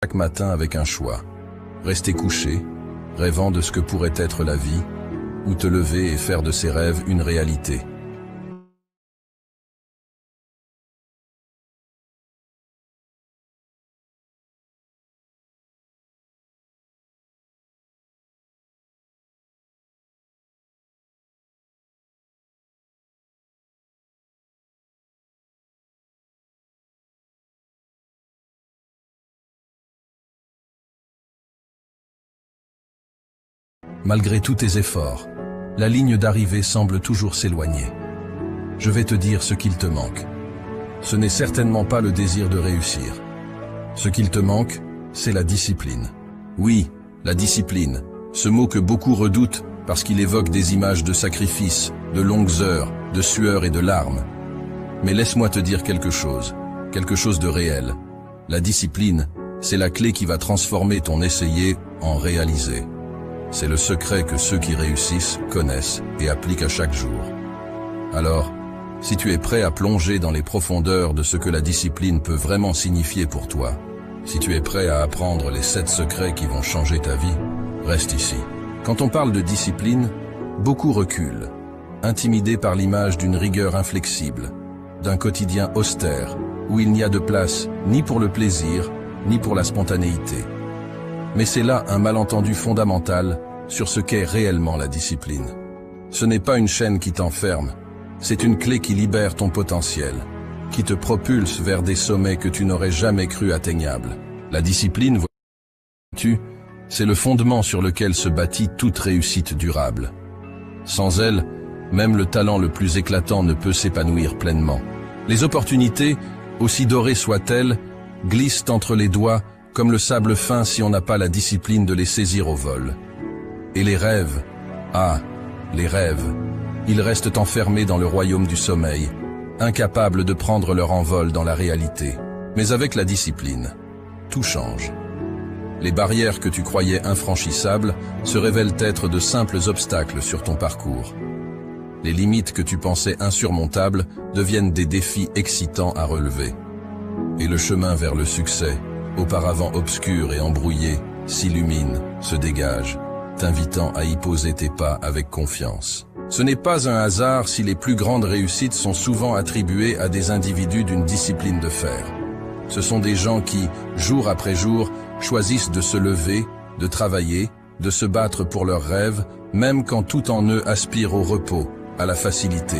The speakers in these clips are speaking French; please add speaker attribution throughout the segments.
Speaker 1: chaque matin avec un choix. Rester couché, rêvant de ce que pourrait être la vie, ou te lever et faire de ses rêves une réalité. Malgré tous tes efforts, la ligne d'arrivée semble toujours s'éloigner. Je vais te dire ce qu'il te manque. Ce n'est certainement pas le désir de réussir. Ce qu'il te manque, c'est la discipline. Oui, la discipline, ce mot que beaucoup redoutent parce qu'il évoque des images de sacrifices, de longues heures, de sueur et de larmes. Mais laisse-moi te dire quelque chose de réel. La discipline, c'est la clé qui va transformer ton essayer en réaliser. C'est le secret que ceux qui réussissent connaissent et appliquent à chaque jour. Alors, si tu es prêt à plonger dans les profondeurs de ce que la discipline peut vraiment signifier pour toi, si tu es prêt à apprendre les 7 secrets qui vont changer ta vie, reste ici. Quand on parle de discipline, beaucoup reculent, intimidés par l'image d'une rigueur inflexible, d'un quotidien austère, où il n'y a de place ni pour le plaisir, ni pour la spontanéité. Mais c'est là un malentendu fondamental sur ce qu'est réellement la discipline. Ce n'est pas une chaîne qui t'enferme, c'est une clé qui libère ton potentiel, qui te propulse vers des sommets que tu n'aurais jamais cru atteignables. La discipline, vois-tu, c'est le fondement sur lequel se bâtit toute réussite durable. Sans elle, même le talent le plus éclatant ne peut s'épanouir pleinement. Les opportunités, aussi dorées soient-elles, glissent entre les doigts comme le sable fin si on n'a pas la discipline de les saisir au vol. Et les rêves, les rêves, ils restent enfermés dans le royaume du sommeil, incapables de prendre leur envol dans la réalité. Mais avec la discipline, tout change. Les barrières que tu croyais infranchissables se révèlent être de simples obstacles sur ton parcours. Les limites que tu pensais insurmontables deviennent des défis excitants à relever. Et le chemin vers le succès, auparavant obscur et embrouillé, s'illumine, se dégage, t'invitant à y poser tes pas avec confiance. Ce n'est pas un hasard si les plus grandes réussites sont souvent attribuées à des individus d'une discipline de fer. Ce sont des gens qui, jour après jour, choisissent de se lever, de travailler, de se battre pour leurs rêves, même quand tout en eux aspire au repos, à la facilité.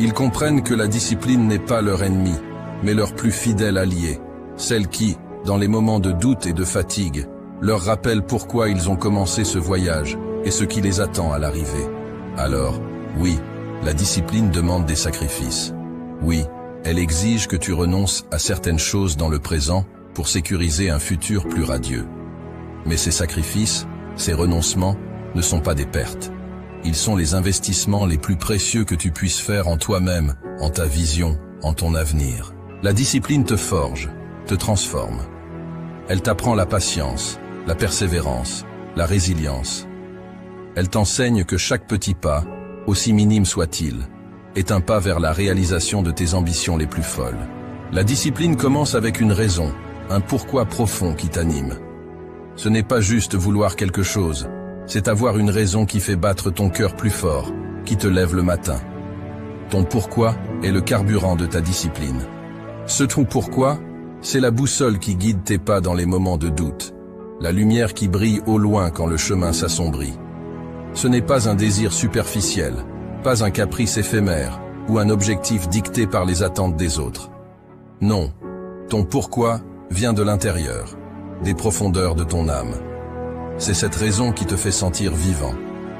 Speaker 1: Ils comprennent que la discipline n'est pas leur ennemi, mais leur plus fidèle allié, celle qui, dans les moments de doute et de fatigue, leur rappelle pourquoi ils ont commencé ce voyage et ce qui les attend à l'arrivée. Alors, oui, la discipline demande des sacrifices. Oui, elle exige que tu renonces à certaines choses dans le présent pour sécuriser un futur plus radieux. Mais ces sacrifices, ces renoncements, ne sont pas des pertes. Ils sont les investissements les plus précieux que tu puisses faire en toi-même, en ta vision, en ton avenir. La discipline te forge, te transforme. Elle t'apprend la patience, la persévérance, la résilience. Elle t'enseigne que chaque petit pas, aussi minime soit-il, est un pas vers la réalisation de tes ambitions les plus folles. La discipline commence avec une raison, un pourquoi profond qui t'anime. Ce n'est pas juste vouloir quelque chose, c'est avoir une raison qui fait battre ton cœur plus fort, qui te lève le matin. Ton pourquoi est le carburant de ta discipline. Ce ton pourquoi, c'est la boussole qui guide tes pas dans les moments de doute, la lumière qui brille au loin quand le chemin s'assombrit. Ce n'est pas un désir superficiel, pas un caprice éphémère ou un objectif dicté par les attentes des autres. Non, ton pourquoi vient de l'intérieur, des profondeurs de ton âme. C'est cette raison qui te fait sentir vivant,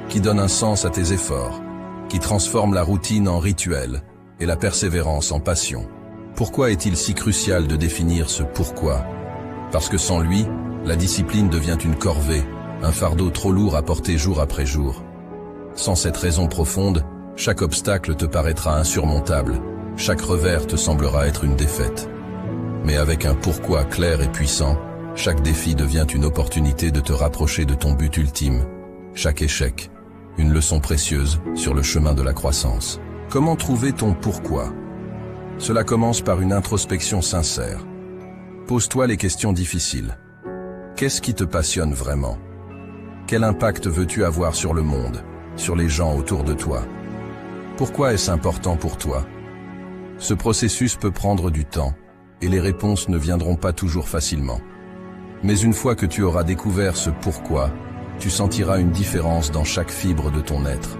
Speaker 1: qui donne un sens à tes efforts, qui transforme la routine en rituel et la persévérance en passion. Pourquoi est-il si crucial de définir ce pourquoi? Parce que sans lui, la discipline devient une corvée, un fardeau trop lourd à porter jour après jour. Sans cette raison profonde, chaque obstacle te paraîtra insurmontable, chaque revers te semblera être une défaite. Mais avec un pourquoi clair et puissant, chaque défi devient une opportunité de te rapprocher de ton but ultime. Chaque échec, une leçon précieuse sur le chemin de la croissance. Comment trouver ton pourquoi? Cela commence par une introspection sincère. Pose-toi les questions difficiles. Qu'est-ce qui te passionne vraiment? Quel impact veux-tu avoir sur le monde, sur les gens autour de toi? Pourquoi est-ce important pour toi? Ce processus peut prendre du temps, et les réponses ne viendront pas toujours facilement. Mais une fois que tu auras découvert ce pourquoi, tu sentiras une différence dans chaque fibre de ton être.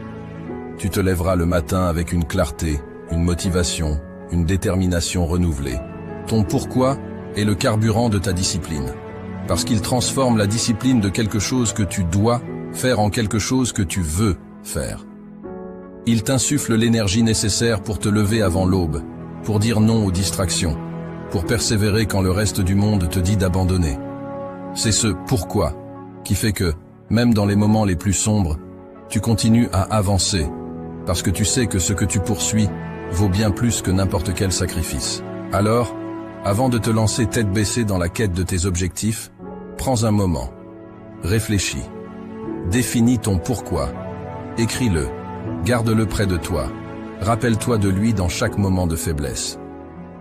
Speaker 1: Tu te lèveras le matin avec une clarté, une motivation, une détermination renouvelée. Ton pourquoi est le carburant de ta discipline, parce qu'il transforme la discipline de quelque chose que tu dois faire en quelque chose que tu veux faire. Il t'insuffle l'énergie nécessaire pour te lever avant l'aube, pour dire non aux distractions, pour persévérer quand le reste du monde te dit d'abandonner. C'est ce pourquoi qui fait que, même dans les moments les plus sombres, tu continues à avancer, parce que tu sais que ce que tu poursuis vaut bien plus que n'importe quel sacrifice. Alors, avant de te lancer tête baissée dans la quête de tes objectifs, prends un moment, réfléchis, définis ton pourquoi, écris-le, garde-le près de toi, rappelle-toi de lui dans chaque moment de faiblesse.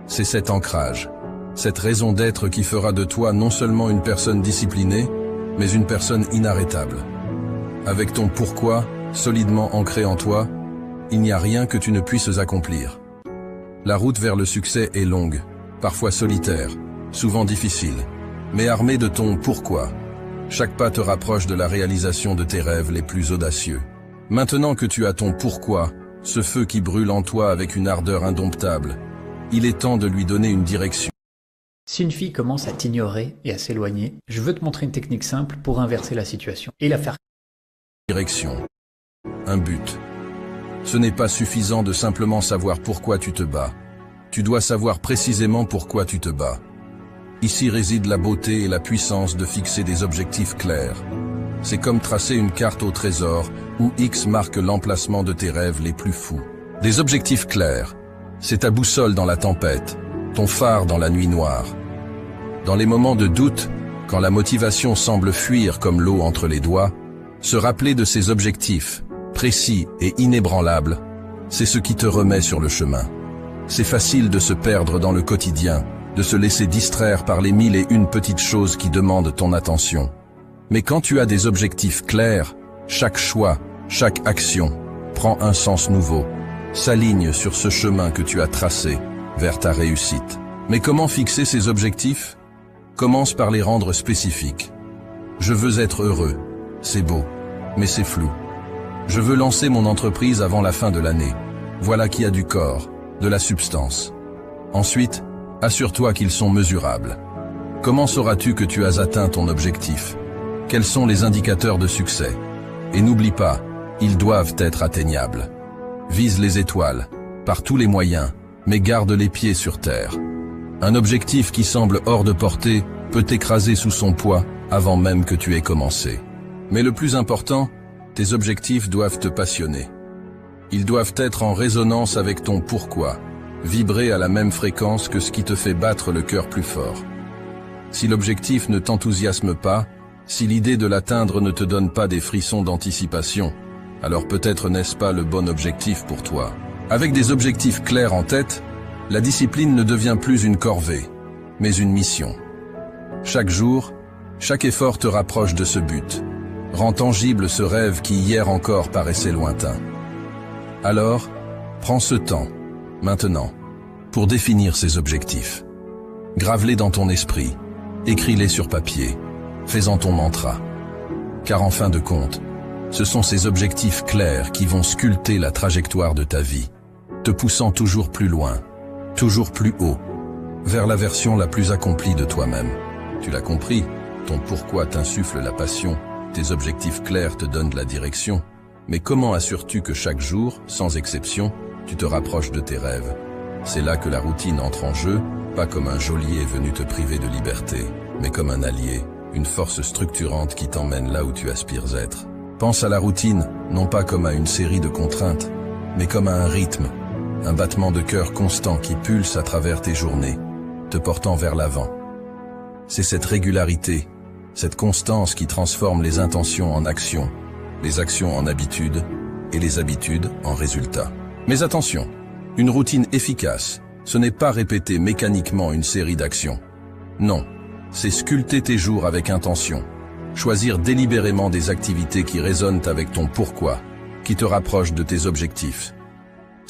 Speaker 1: C'est cet ancrage, cette raison d'être qui fera de toi non seulement une personne disciplinée, mais une personne inarrêtable. Avec ton pourquoi solidement ancré en toi, il n'y a rien que tu ne puisses accomplir. La route vers le succès est longue, parfois solitaire, souvent difficile, mais armée de ton pourquoi. Chaque pas te rapproche de la réalisation de tes rêves les plus audacieux. Maintenant que tu as ton pourquoi, ce feu qui brûle en toi avec une ardeur indomptable, il est temps de lui donner une direction.
Speaker 2: Si une fille commence à t'ignorer et à s'éloigner, je veux te montrer une technique simple pour inverser la situation et la faire.
Speaker 1: Direction. Un but. Ce n'est pas suffisant de simplement savoir pourquoi tu te bats. Tu dois savoir précisément pourquoi tu te bats. Ici réside la beauté et la puissance de fixer des objectifs clairs. C'est comme tracer une carte au trésor où X marque l'emplacement de tes rêves les plus fous. Des objectifs clairs. C'est ta boussole dans la tempête, ton phare dans la nuit noire. Dans les moments de doute, quand la motivation semble fuir comme l'eau entre les doigts, se rappeler de ces objectifs, précis et inébranlables, c'est ce qui te remet sur le chemin. C'est facile de se perdre dans le quotidien, de se laisser distraire par les 1001 petites choses qui demandent ton attention. Mais quand tu as des objectifs clairs, chaque choix, chaque action prend un sens nouveau, s'aligne sur ce chemin que tu as tracé vers ta réussite. Mais comment fixer ces objectifs? Commence par les rendre spécifiques. Je veux être heureux. C'est beau, mais c'est flou. Je veux lancer mon entreprise avant la fin de l'année. Voilà qui a du corps, de la substance. Ensuite, assure-toi qu'ils sont mesurables. Comment sauras-tu que tu as atteint ton objectif? Quels sont les indicateurs de succès? Et n'oublie pas, ils doivent être atteignables. Vise les étoiles, par tous les moyens, mais garde les pieds sur terre. Un objectif qui semble hors de portée peut t'écraser sous son poids avant même que tu aies commencé. Mais le plus important, tes objectifs doivent te passionner. Ils doivent être en résonance avec ton pourquoi, vibrer à la même fréquence que ce qui te fait battre le cœur plus fort. Si l'objectif ne t'enthousiasme pas, si l'idée de l'atteindre ne te donne pas des frissons d'anticipation, alors peut-être n'est-ce pas le bon objectif pour toi. Avec des objectifs clairs en tête, la discipline ne devient plus une corvée, mais une mission. Chaque jour, chaque effort te rapproche de ce but, rend tangible ce rêve qui hier encore paraissait lointain. Alors, prends ce temps, maintenant, pour définir ces objectifs. Grave-les dans ton esprit, écris-les sur papier, fais-en ton mantra. Car en fin de compte, ce sont ces objectifs clairs qui vont sculpter la trajectoire de ta vie, te poussant toujours plus loin, toujours plus haut, vers la version la plus accomplie de toi-même. Tu l'as compris, ton pourquoi t'insuffle la passion, tes objectifs clairs te donnent de la direction. Mais comment assures-tu que chaque jour, sans exception, tu te rapproches de tes rêves? C'est là que la routine entre en jeu, pas comme un geôlier venu te priver de liberté, mais comme un allié, une force structurante qui t'emmène là où tu aspires être. Pense à la routine, non pas comme à une série de contraintes, mais comme à un rythme, un battement de cœur constant qui pulse à travers tes journées, te portant vers l'avant. C'est cette régularité, cette constance qui transforme les intentions en actions, les actions en habitudes et les habitudes en résultats. Mais attention, une routine efficace, ce n'est pas répéter mécaniquement une série d'actions. Non, c'est sculpter tes jours avec intention. Choisir délibérément des activités qui résonnent avec ton pourquoi, qui te rapprochent de tes objectifs.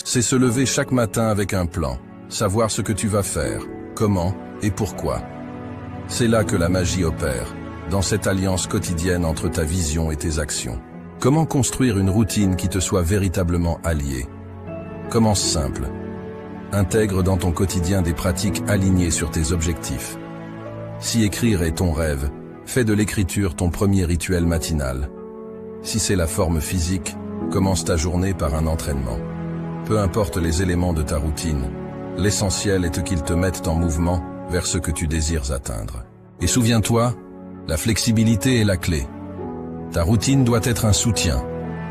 Speaker 1: C'est se lever chaque matin avec un plan, savoir ce que tu vas faire, comment et pourquoi. C'est là que la magie opère, dans cette alliance quotidienne entre ta vision et tes actions. Comment construire une routine qui te soit véritablement alliée? Commence simple. Intègre dans ton quotidien des pratiques alignées sur tes objectifs. Si écrire est ton rêve, fais de l'écriture ton premier rituel matinal. Si c'est la forme physique, commence ta journée par un entraînement. Peu importe les éléments de ta routine, l'essentiel est qu'ils te mettent en mouvement vers ce que tu désires atteindre. Et souviens-toi, la flexibilité est la clé. Ta routine doit être un soutien,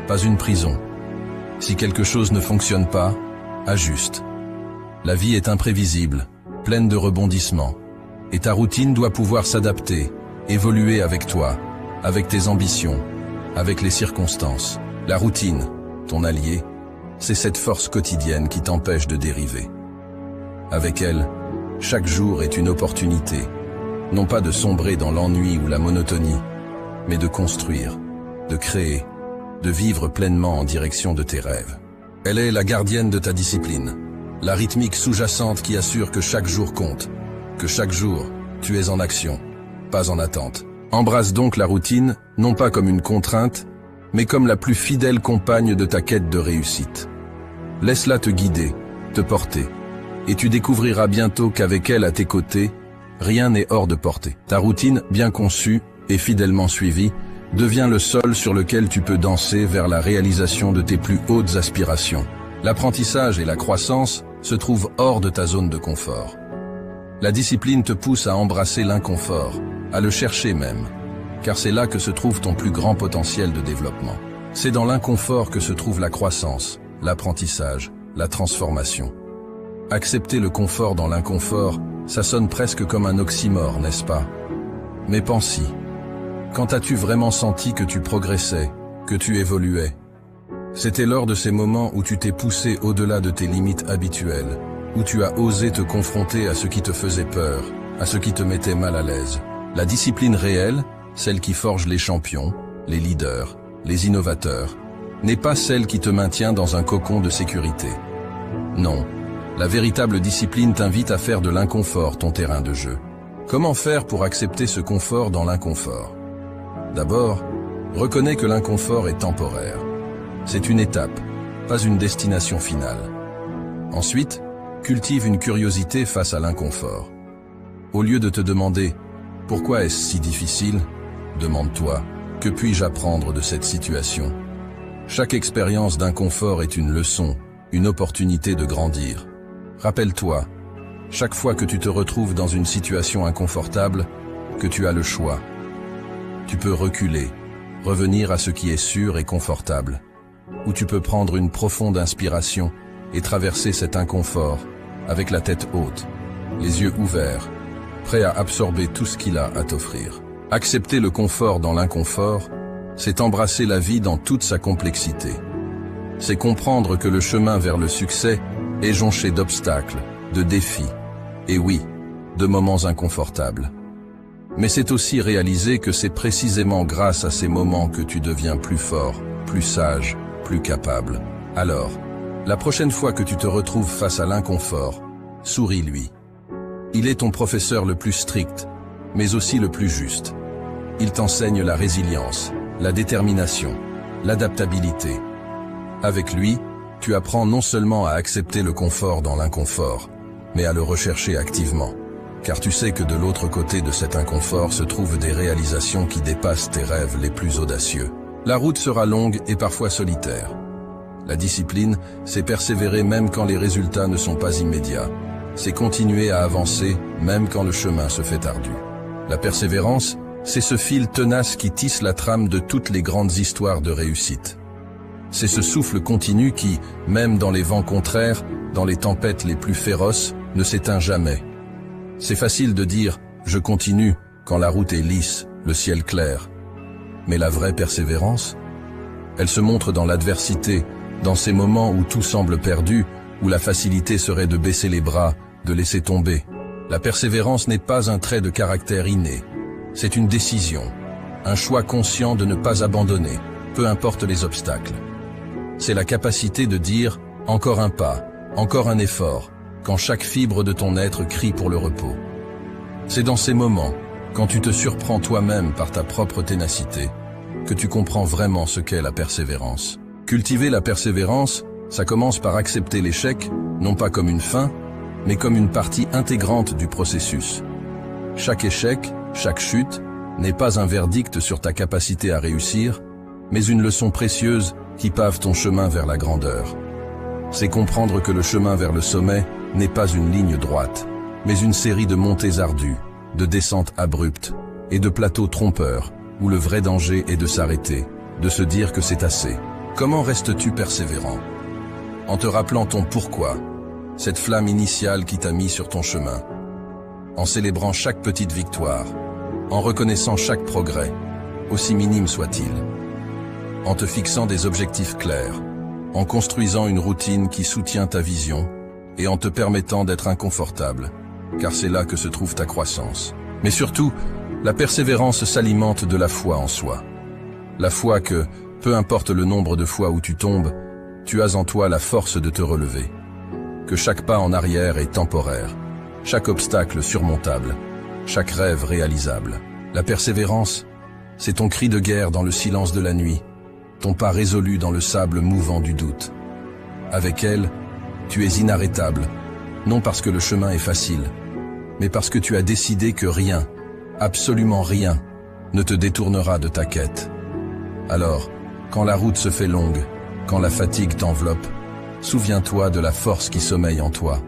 Speaker 1: pas une prison. Si quelque chose ne fonctionne pas, ajuste. La vie est imprévisible, pleine de rebondissements. Et ta routine doit pouvoir s'adapter, évoluer avec toi, avec tes ambitions, avec les circonstances. La routine, ton allié, c'est cette force quotidienne qui t'empêche de dériver. Avec elle, chaque jour est une opportunité, non pas de sombrer dans l'ennui ou la monotonie, mais de construire, de créer, de vivre pleinement en direction de tes rêves. Elle est la gardienne de ta discipline, la rythmique sous-jacente qui assure que chaque jour compte, que chaque jour, tu es en action, pas en attente. Embrasse donc la routine, non pas comme une contrainte, mais comme la plus fidèle compagne de ta quête de réussite. Laisse-la te guider, te porter, et tu découvriras bientôt qu'avec elle à tes côtés, rien n'est hors de portée. Ta routine, bien conçue et fidèlement suivie, devient le sol sur lequel tu peux danser vers la réalisation de tes plus hautes aspirations. L'apprentissage et la croissance se trouvent hors de ta zone de confort. La discipline te pousse à embrasser l'inconfort, à le chercher même, car c'est là que se trouve ton plus grand potentiel de développement. C'est dans l'inconfort que se trouve la croissance, l'apprentissage, la transformation. Accepter le confort dans l'inconfort, ça sonne presque comme un oxymore, n'est-ce pas? Mais pense-y. Quand as-tu vraiment senti que tu progressais, que tu évoluais? C'était lors de ces moments où tu t'es poussé au-delà de tes limites habituelles, où tu as osé te confronter à ce qui te faisait peur, à ce qui te mettait mal à l'aise. La discipline réelle, celle qui forge les champions, les leaders, les innovateurs, n'est pas celle qui te maintient dans un cocon de sécurité. Non, la véritable discipline t'invite à faire de l'inconfort ton terrain de jeu. Comment faire pour accepter ce confort dans l'inconfort? D'abord, reconnais que l'inconfort est temporaire. C'est une étape, pas une destination finale. Ensuite, cultive une curiosité face à l'inconfort. Au lieu de te demander « Pourquoi est-ce si difficile ?», demande-toi « Que puis-je apprendre de cette situation ?» Chaque expérience d'inconfort est une leçon, une opportunité de grandir. Rappelle-toi, chaque fois que tu te retrouves dans une situation inconfortable, que tu as le choix. Tu peux reculer, revenir à ce qui est sûr et confortable, ou tu peux prendre une profonde inspiration et traverser cet inconfort avec la tête haute, les yeux ouverts, prêt à absorber tout ce qu'il a à t'offrir. Accepter le confort dans l'inconfort, c'est embrasser la vie dans toute sa complexité. C'est comprendre que le chemin vers le succès est jonché d'obstacles, de défis, et oui, de moments inconfortables. Mais c'est aussi réaliser que c'est précisément grâce à ces moments que tu deviens plus fort, plus sage, plus capable. Alors, la prochaine fois que tu te retrouves face à l'inconfort, souris-lui. Il est ton professeur le plus strict, mais aussi le plus juste. Il t'enseigne la résilience, la détermination, l'adaptabilité. Avec lui, tu apprends non seulement à accepter le confort dans l'inconfort, mais à le rechercher activement. Car tu sais que de l'autre côté de cet inconfort se trouvent des réalisations qui dépassent tes rêves les plus audacieux. La route sera longue et parfois solitaire. La discipline, c'est persévérer même quand les résultats ne sont pas immédiats. C'est continuer à avancer même quand le chemin se fait ardu. La persévérance, c'est ce fil tenace qui tisse la trame de toutes les grandes histoires de réussite. C'est ce souffle continu qui, même dans les vents contraires, dans les tempêtes les plus féroces, ne s'éteint jamais. C'est facile de dire « je continue » quand la route est lisse, le ciel clair. Mais la vraie persévérance, elle se montre dans l'adversité, dans ces moments où tout semble perdu, où la facilité serait de baisser les bras, de laisser tomber. La persévérance n'est pas un trait de caractère inné. C'est une décision, un choix conscient de ne pas abandonner, peu importe les obstacles. C'est la capacité de dire « encore un pas, encore un effort », quand chaque fibre de ton être crie pour le repos. C'est dans ces moments, quand tu te surprends toi-même par ta propre ténacité, que tu comprends vraiment ce qu'est la persévérance. Cultiver la persévérance, ça commence par accepter l'échec, non pas comme une fin, mais comme une partie intégrante du processus. Chaque échec, chaque chute, n'est pas un verdict sur ta capacité à réussir, mais une leçon précieuse qui pave ton chemin vers la grandeur. C'est comprendre que le chemin vers le sommet n'est pas une ligne droite, mais une série de montées ardues, de descentes abruptes et de plateaux trompeurs, où le vrai danger est de s'arrêter, de se dire que c'est assez. Comment restes-tu persévérant? En te rappelant ton pourquoi, cette flamme initiale qui t'a mis sur ton chemin, en célébrant chaque petite victoire, en reconnaissant chaque progrès, aussi minime soit-il, en te fixant des objectifs clairs, en construisant une routine qui soutient ta vision et en te permettant d'être inconfortable, car c'est là que se trouve ta croissance. Mais surtout, la persévérance s'alimente de la foi en soi. La foi que, peu importe le nombre de fois où tu tombes, tu as en toi la force de te relever. Que chaque pas en arrière est temporaire, chaque obstacle surmontable, chaque rêve réalisable. La persévérance, c'est ton cri de guerre dans le silence de la nuit, ton pas résolu dans le sable mouvant du doute. Avec elle, tu es inarrêtable, non parce que le chemin est facile, mais parce que tu as décidé que rien, absolument rien, ne te détournera de ta quête. Alors, quand la route se fait longue, quand la fatigue t'enveloppe, souviens-toi de la force qui sommeille en toi.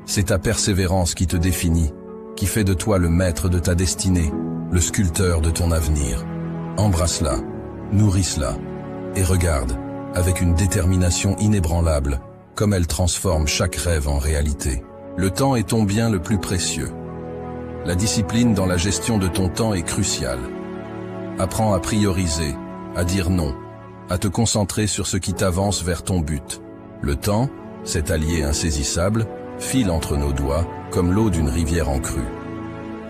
Speaker 1: C'est ta persévérance qui te définit, qui fait de toi le maître de ta destinée, le sculpteur de ton avenir. Embrasse-la, nourrisse-la, et regarde, avec une détermination inébranlable, comme elle transforme chaque rêve en réalité. Le temps est ton bien le plus précieux. La discipline dans la gestion de ton temps est cruciale. Apprends à prioriser, à dire non, à te concentrer sur ce qui t'avance vers ton but. Le temps, cet allié insaisissable, file entre nos doigts comme l'eau d'une rivière en crue.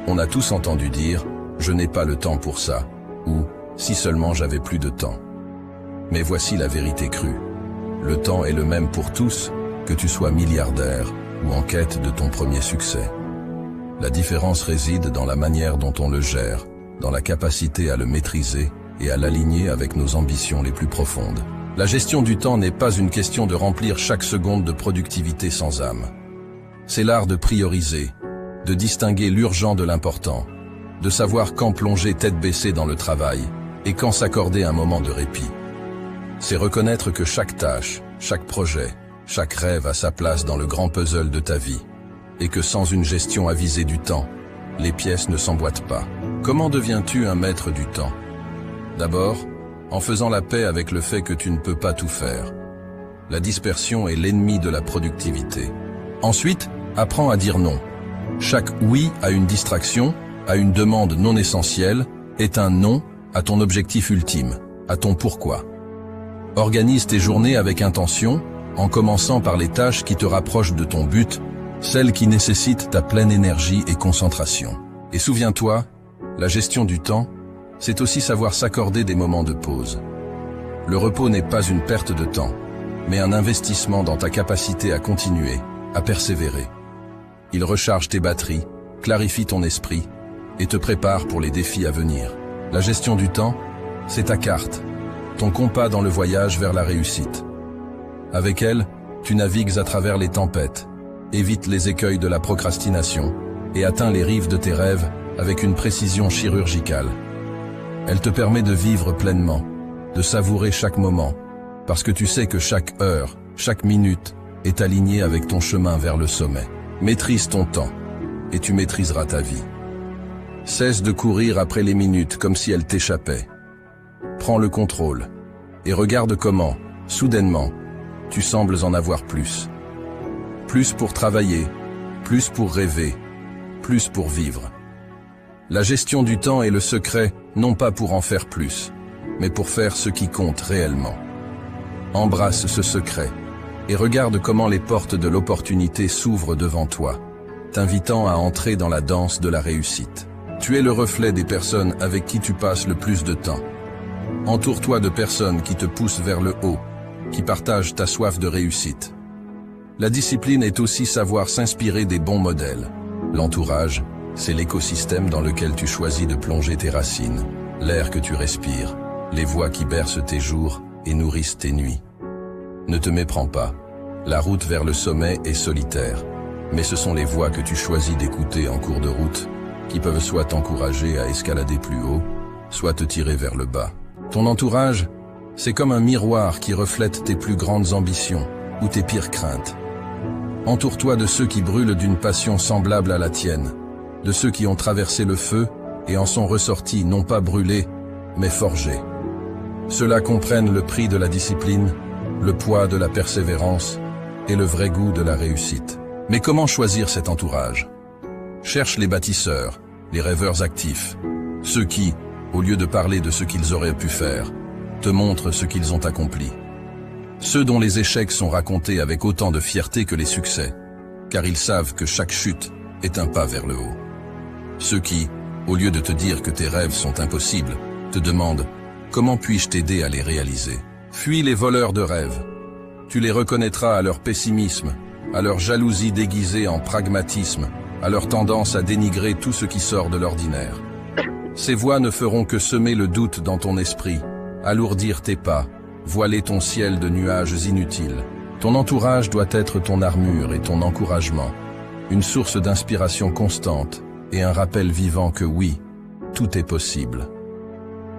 Speaker 1: On a tous entendu dire « je n'ai pas le temps pour ça » ou « si seulement j'avais plus de temps ». Mais voici la vérité crue. Le temps est le même pour tous, que tu sois milliardaire ou en quête de ton premier succès. La différence réside dans la manière dont on le gère, dans la capacité à le maîtriser et à l'aligner avec nos ambitions les plus profondes. La gestion du temps n'est pas une question de remplir chaque seconde de productivité sans âme. C'est l'art de prioriser, de distinguer l'urgent de l'important, de savoir quand plonger tête baissée dans le travail et quand s'accorder un moment de répit. C'est reconnaître que chaque tâche, chaque projet, chaque rêve a sa place dans le grand puzzle de ta vie, et que sans une gestion avisée du temps, les pièces ne s'emboîtent pas. Comment deviens-tu un maître du temps? D'abord, en faisant la paix avec le fait que tu ne peux pas tout faire. La dispersion est l'ennemi de la productivité. Ensuite, apprends à dire non. Chaque oui à une distraction, à une demande non essentielle, est un non à ton objectif ultime, à ton pourquoi. Organise tes journées avec intention, en commençant par les tâches qui te rapprochent de ton but, celles qui nécessitent ta pleine énergie et concentration. Et souviens-toi, la gestion du temps, c'est aussi savoir s'accorder des moments de pause. Le repos n'est pas une perte de temps, mais un investissement dans ta capacité à continuer, à persévérer. Il recharge tes batteries, clarifie ton esprit et te prépare pour les défis à venir. La gestion du temps, c'est ta carte, ton compas dans le voyage vers la réussite. Avec elle, tu navigues à travers les tempêtes, évites les écueils de la procrastination et atteins les rives de tes rêves avec une précision chirurgicale. Elle te permet de vivre pleinement, de savourer chaque moment, parce que tu sais que chaque heure, chaque minute est alignée avec ton chemin vers le sommet. Maîtrise ton temps, et tu maîtriseras ta vie. Cesse de courir après les minutes comme si elles t'échappaient. Prends le contrôle, et regarde comment, soudainement, tu sembles en avoir plus. Plus pour travailler, plus pour rêver, plus pour vivre. La gestion du temps est le secret, non pas pour en faire plus, mais pour faire ce qui compte réellement. Embrasse ce secret, et regarde comment les portes de l'opportunité s'ouvrent devant toi. t'invitant à entrer dans la danse de la réussite. Tu es le reflet des personnes avec qui tu passes le plus de temps. Entoure-toi de personnes qui te poussent vers le haut, qui partagent ta soif de réussite. La discipline est aussi savoir s'inspirer des bons modèles. L'entourage, c'est l'écosystème dans lequel tu choisis de plonger tes racines, l'air que tu respires, les voix qui bercent tes jours et nourrissent tes nuits. Ne te méprends pas. La route vers le sommet est solitaire, mais ce sont les voix que tu choisis d'écouter en cours de route qui peuvent soit t'encourager à escalader plus haut, soit te tirer vers le bas. Ton entourage, c'est comme un miroir qui reflète tes plus grandes ambitions ou tes pires craintes. Entoure-toi de ceux qui brûlent d'une passion semblable à la tienne, de ceux qui ont traversé le feu et en sont ressortis non pas brûlés, mais forgés. Ceux-là comprennent le prix de la discipline, le poids de la persévérance et le vrai goût de la réussite. Mais comment choisir cet entourage? Cherche les bâtisseurs, les rêveurs actifs, ceux qui, au lieu de parler de ce qu'ils auraient pu faire, te montrent ce qu'ils ont accompli. Ceux dont les échecs sont racontés avec autant de fierté que les succès, car ils savent que chaque chute est un pas vers le haut. Ceux qui, au lieu de te dire que tes rêves sont impossibles, te demandent « Comment puis-je t'aider à les réaliser ?» Fuis les voleurs de rêves. Tu les reconnaîtras à leur pessimisme, à leur jalousie déguisée en pragmatisme, à leur tendance à dénigrer tout ce qui sort de l'ordinaire. Ces voix ne feront que semer le doute dans ton esprit, alourdir tes pas, voiler ton ciel de nuages inutiles. Ton entourage doit être ton armure et ton encouragement, une source d'inspiration constante et un rappel vivant que oui, tout est possible.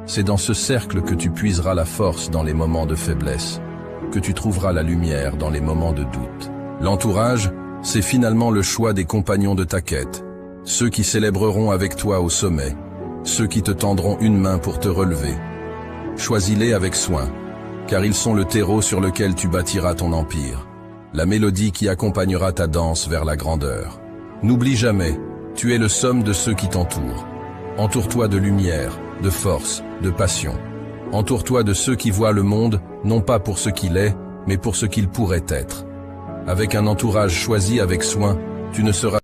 Speaker 1: C'est dans ce cercle que tu puiseras la force dans les moments de faiblesse, que tu trouveras la lumière dans les moments de doute. L'entourage, c'est finalement le choix des compagnons de ta quête, ceux qui célébreront avec toi au sommet, ceux qui te tendront une main pour te relever. Choisis-les avec soin, car ils sont le terreau sur lequel tu bâtiras ton empire, la mélodie qui accompagnera ta danse vers la grandeur. N'oublie jamais, tu es le somme de ceux qui t'entourent. Entoure-toi de lumière, de force, de passion. Entoure-toi de ceux qui voient le monde, non pas pour ce qu'il est, mais pour ce qu'il pourrait être. Avec un entourage choisi avec soin, tu ne seras...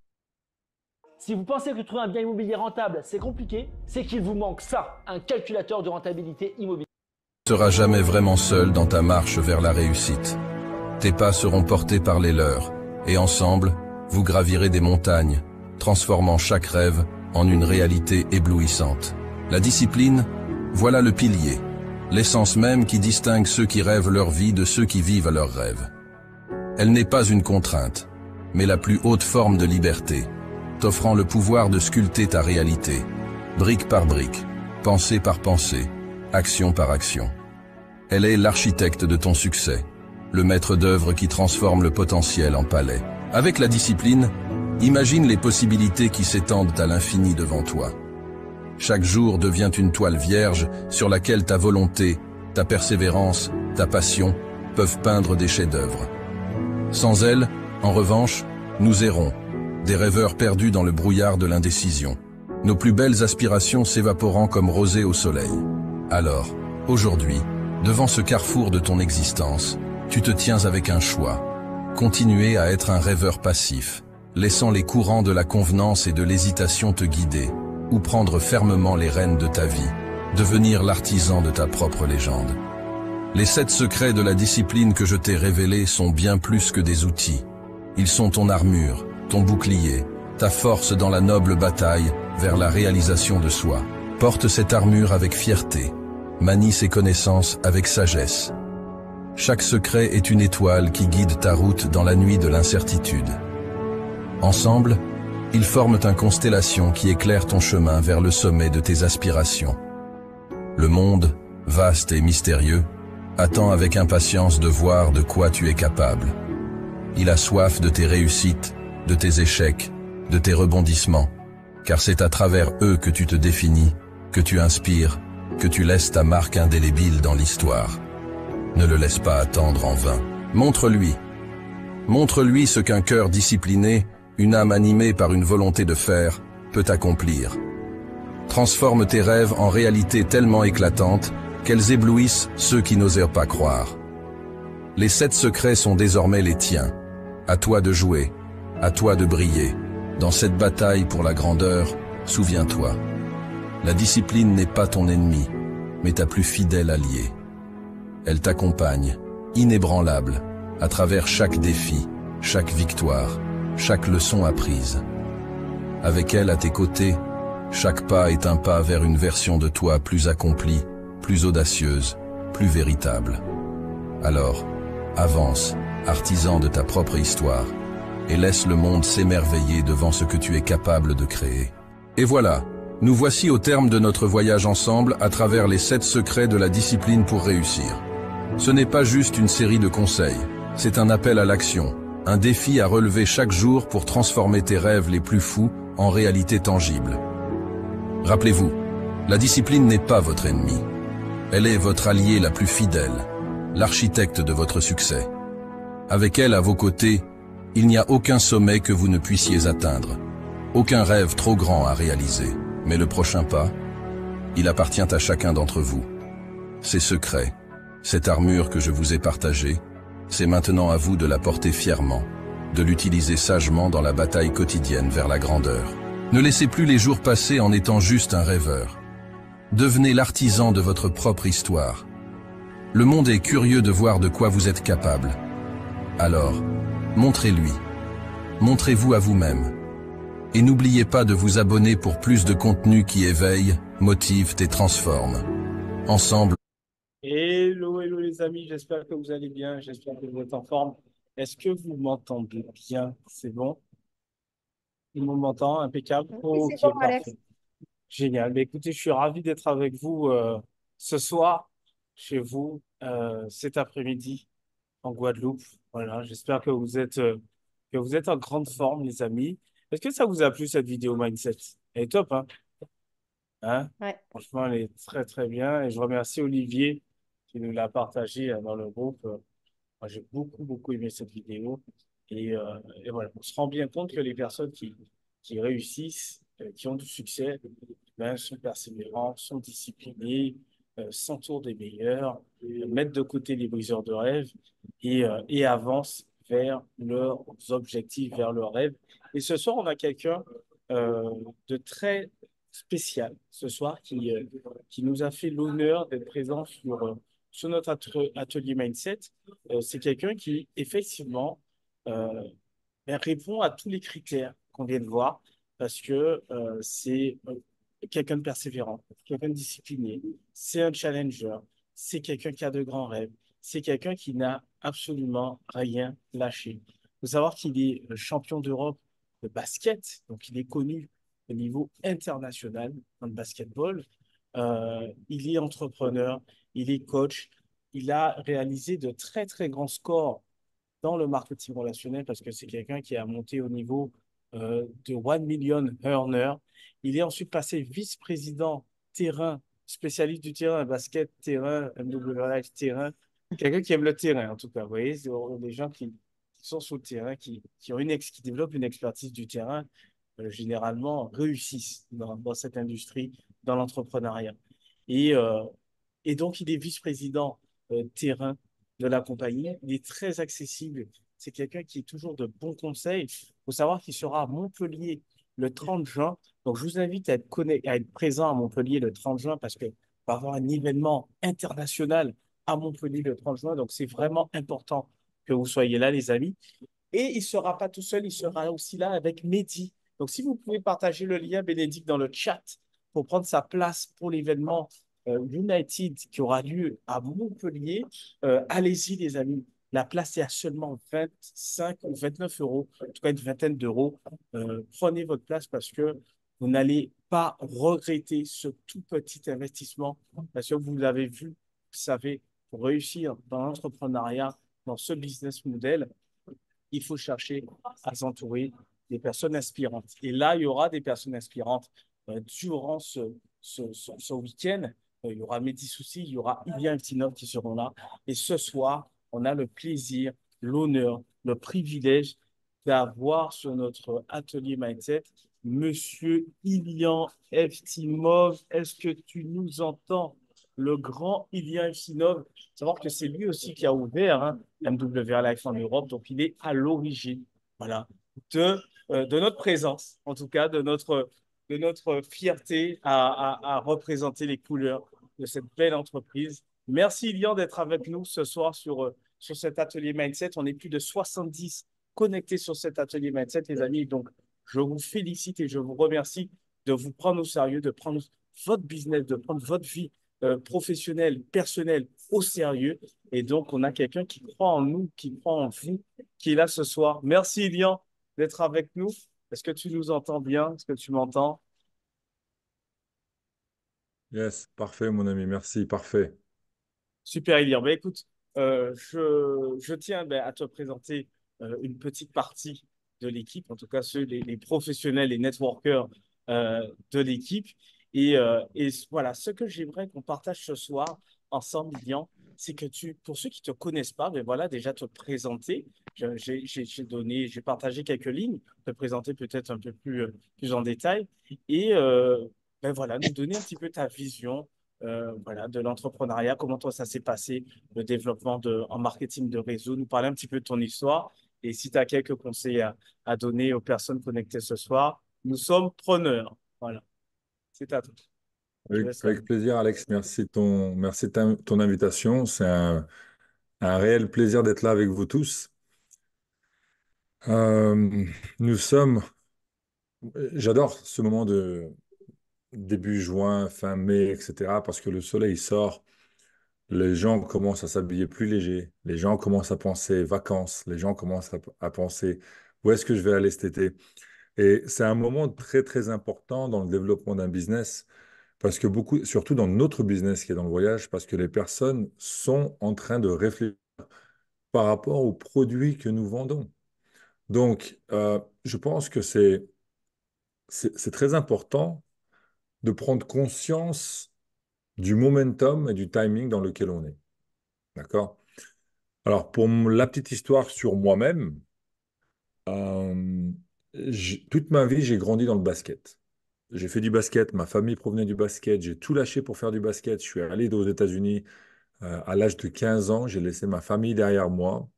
Speaker 3: Si vous pensez que trouver un bien immobilier rentable, c'est compliqué, c'est qu'il vous manque ça, un calculateur de rentabilité immobilière.
Speaker 1: Tu ne seras jamais vraiment seul dans ta marche vers la réussite. Tes pas seront portés par les leurs, et ensemble, vous gravirez des montagnes, transformant chaque rêve en une réalité éblouissante. La discipline, voilà le pilier, l'essence même qui distingue ceux qui rêvent leur vie de ceux qui vivent leurs rêves. Elle n'est pas une contrainte, mais la plus haute forme de liberté, t'offrant le pouvoir de sculpter ta réalité, brique par brique, pensée par pensée, action par action. Elle est l'architecte de ton succès, le maître d'œuvre qui transforme le potentiel en palais. Avec la discipline, imagine les possibilités qui s'étendent à l'infini devant toi. Chaque jour devient une toile vierge sur laquelle ta volonté, ta persévérance, ta passion peuvent peindre des chefs-d'œuvre. Sans elle, en revanche, nous errons, des rêveurs perdus dans le brouillard de l'indécision, nos plus belles aspirations s'évaporant comme rosée au soleil. Alors, aujourd'hui, devant ce carrefour de ton existence, tu te tiens avec un choix. Continuer à être un rêveur passif, laissant les courants de la convenance et de l'hésitation te guider, ou prendre fermement les rênes de ta vie, devenir l'artisan de ta propre légende. Les 7 secrets de la discipline que je t'ai révélés sont bien plus que des outils. Ils sont ton armure, ton bouclier, ta force dans la noble bataille vers la réalisation de soi. Porte cette armure avec fierté, manie ces connaissances avec sagesse. Chaque secret est une étoile qui guide ta route dans la nuit de l'incertitude. Ensemble, ils forment une constellation qui éclaire ton chemin vers le sommet de tes aspirations. Le monde, vaste et mystérieux, attend avec impatience de voir de quoi tu es capable. Il a soif de tes réussites, de tes échecs, de tes rebondissements, car c'est à travers eux que tu te définis, que tu inspires, que tu laisses ta marque indélébile dans l'histoire. Ne le laisse pas attendre en vain. Montre-lui. Montre-lui ce qu'un cœur discipliné, une âme animée par une volonté de faire, peut accomplir. Transforme tes rêves en réalité tellement éclatantes qu'elles éblouissent ceux qui n'osèrent pas croire. Les 7 secrets sont désormais les tiens. À toi de jouer, à toi de briller, Dans cette bataille pour la grandeur, souviens-toi, la discipline n'est pas ton ennemi, mais ta plus fidèle alliée. Elle t'accompagne, inébranlable, à travers chaque défi, chaque victoire, chaque leçon apprise. Avec elle à tes côtés, chaque pas est un pas vers une version de toi plus accomplie, plus audacieuse, plus véritable. Alors, avance, artisan de ta propre histoire, et laisse le monde s'émerveiller devant ce que tu es capable de créer. Et voilà, nous voici au terme de notre voyage ensemble à travers les 7 secrets de la discipline pour réussir. Ce n'est pas juste une série de conseils, c'est un appel à l'action, un défi à relever chaque jour pour transformer tes rêves les plus fous en réalité tangible. Rappelez-vous, la discipline n'est pas votre ennemi. Elle est votre alliée la plus fidèle, l'architecte de votre succès. Avec elle à vos côtés, il n'y a aucun sommet que vous ne puissiez atteindre, aucun rêve trop grand à réaliser. Mais le prochain pas, il appartient à chacun d'entre vous. Ces secrets, cette armure que je vous ai partagée, c'est maintenant à vous de la porter fièrement, de l'utiliser sagement dans la bataille quotidienne vers la grandeur. Ne laissez plus les jours passer en étant juste un rêveur. Devenez l'artisan de votre propre histoire. Le monde est curieux de voir de quoi vous êtes capable. Alors, montrez-lui. Montrez-vous à vous-même. Et n'oubliez pas de vous abonner pour plus de contenu qui éveille, motive et transforme. Ensemble.
Speaker 4: Hello, hello les amis, j'espère que vous allez bien, j'espère que vous êtes en forme. Est-ce que vous m'entendez bien? C'est bon? Tout le monde m'entend? Impeccable?
Speaker 5: Oui,
Speaker 4: Ok,
Speaker 5: c'est bon, Alex.
Speaker 4: parfait. Génial. Mais écoutez, je suis ravi d'être avec vous ce soir, chez vous, cet après-midi, en Guadeloupe. Voilà, j'espère que vous êtes en grande forme, les amis. Est-ce que ça vous a plu cette vidéo mindset? Elle est top, hein? Hein?
Speaker 5: Ouais.
Speaker 4: Franchement, elle est très, très bien. Et je remercie Olivier qui nous l'a partagé dans le groupe. Moi, j'ai beaucoup, beaucoup aimé cette vidéo. Et voilà, on se rend bien compte que les personnes qui réussissent, qui ont du succès, ben, sont persévérants, sont disciplinés, s'entourent des meilleurs, mettent de côté les briseurs de rêves et avancent vers leurs objectifs, vers leurs rêves. Et ce soir, on a quelqu'un de très spécial ce soir qui nous a fait l'honneur d'être présent sur notre atelier Mindset. C'est quelqu'un qui, effectivement, ben, répond à tous les critères qu'on vient de voir parce que c'est quelqu'un de persévérant, quelqu'un de discipliné, c'est un challenger, c'est quelqu'un qui a de grands rêves, c'est quelqu'un qui n'a absolument rien lâché. Il faut savoir qu'il est champion d'Europe de basket, donc il est connu au niveau international dans le basketball. Il est entrepreneur, il est coach, il a réalisé de très, très grands scores dans le marketing relationnel parce que c'est quelqu'un qui a monté au niveau de 1 million earner. Il est ensuite passé vice-président terrain, spécialiste du terrain, basket, terrain, MWLife, terrain. Quelqu'un qui aime le terrain, en tout cas. Vous voyez, c'est des gens qui sont sur le terrain, qui développent une expertise du terrain, généralement réussissent dans cette industrie, dans l'entrepreneuriat. Et, euh, et donc, il est vice-président terrain de la compagnie. Il est très accessible. C'est quelqu'un qui est toujours de bons conseils. Il faut savoir qu'il sera à Montpellier le 30 juin. Donc, je vous invite à être présent à Montpellier le 30 juin parce qu'il va y avoir un événement international à Montpellier le 30 juin. Donc, c'est vraiment important que vous soyez là, les amis. Et il ne sera pas tout seul, il sera aussi là avec Mehdi. Donc, si vous pouvez partager le lien, Bénédicte, dans le chat pour prendre sa place pour l'événement United qui aura lieu à Montpellier, allez-y, les amis. La place est à seulement 25 ou 29 euros, en tout cas une vingtaine d'euros. Prenez votre place parce que vous n'allez pas regretter ce tout petit investissement parce que vous l'avez vu, vous savez, pour réussir dans l'entrepreneuriat, dans ce business model, il faut chercher à s'entourer des personnes inspirantes. Et là, il y aura des personnes inspirantes durant ce week-end. Il y aura Mehdi Souci, il y aura Ilya Evtinov qui seront là. Et ce soir, on a le plaisir, l'honneur, le privilège d'avoir sur notre atelier Mindset Monsieur Ilya Evtimov. Est-ce que tu nous entends? Le grand Ilya Evtimov, savoir que c'est lui aussi qui a ouvert MW Life en Europe, donc il est à l'origine, voilà, de de notre présence, en tout cas, de notre fierté à représenter les couleurs de cette belle entreprise. Merci, Ilian, d'être avec nous ce soir sur cet atelier Mindset. On est plus de 70 connectés sur cet atelier Mindset, les amis. Donc, je vous félicite et je vous remercie de vous prendre au sérieux, de prendre votre business, de prendre votre vie professionnelle, personnelle au sérieux. Et donc, on a quelqu'un qui croit en nous, qui croit en vous, qui est là ce soir. Merci, Ilian, d'être avec nous. Est-ce que tu nous entends bien? Est-ce que tu m'entends?
Speaker 5: Yes, parfait, mon ami, merci, parfait.
Speaker 4: Super, Ilian. Ben, écoute, je tiens à te présenter une petite partie de l'équipe, en tout cas les professionnels, les networkers de l'équipe. Et voilà, ce que j'aimerais qu'on partage ce soir ensemble, Ilian, c'est que pour ceux qui ne te connaissent pas, ben voilà, déjà te présenter. J'ai partagé quelques lignes, te présenter peut-être un peu plus en détail. Et ben voilà, nous donner un petit peu ta vision voilà, de l'entrepreneuriat, comment toi ça s'est passé, le développement en marketing de réseau, nous parler un petit peu de ton histoire. Et si tu as quelques conseils à donner aux personnes connectées ce soir, nous sommes preneurs. Voilà, c'est à toi. Je
Speaker 5: Avec,
Speaker 4: laisse la main.
Speaker 5: avec plaisir, Alex, merci de ton invitation. C'est un réel plaisir d'être là avec vous tous. Euh, nous sommes, j'adore ce moment de début juin, fin mai, etc., parce que le soleil sort, les gens commencent à s'habiller plus léger, les gens commencent à penser vacances, les gens commencent à penser où est-ce que je vais aller cet été. Et c'est un moment très, très important dans le développement d'un business. Parce que beaucoup, surtout dans notre business qui est dans le voyage, parce que les personnes sont en train de réfléchir par rapport aux produits que nous vendons. Donc, je pense que c'est très important de prendre conscience du momentum et du timing dans lequel on est. D'accord? Alors, pour la petite histoire sur moi-même, euh, toute ma vie, j'ai grandi dans le basket. J'ai fait du basket, ma famille provenait du basket, j'ai tout lâché pour faire du basket. Je suis allé aux États-Unis. À l'âge de 15 ans, j'ai laissé ma famille derrière moi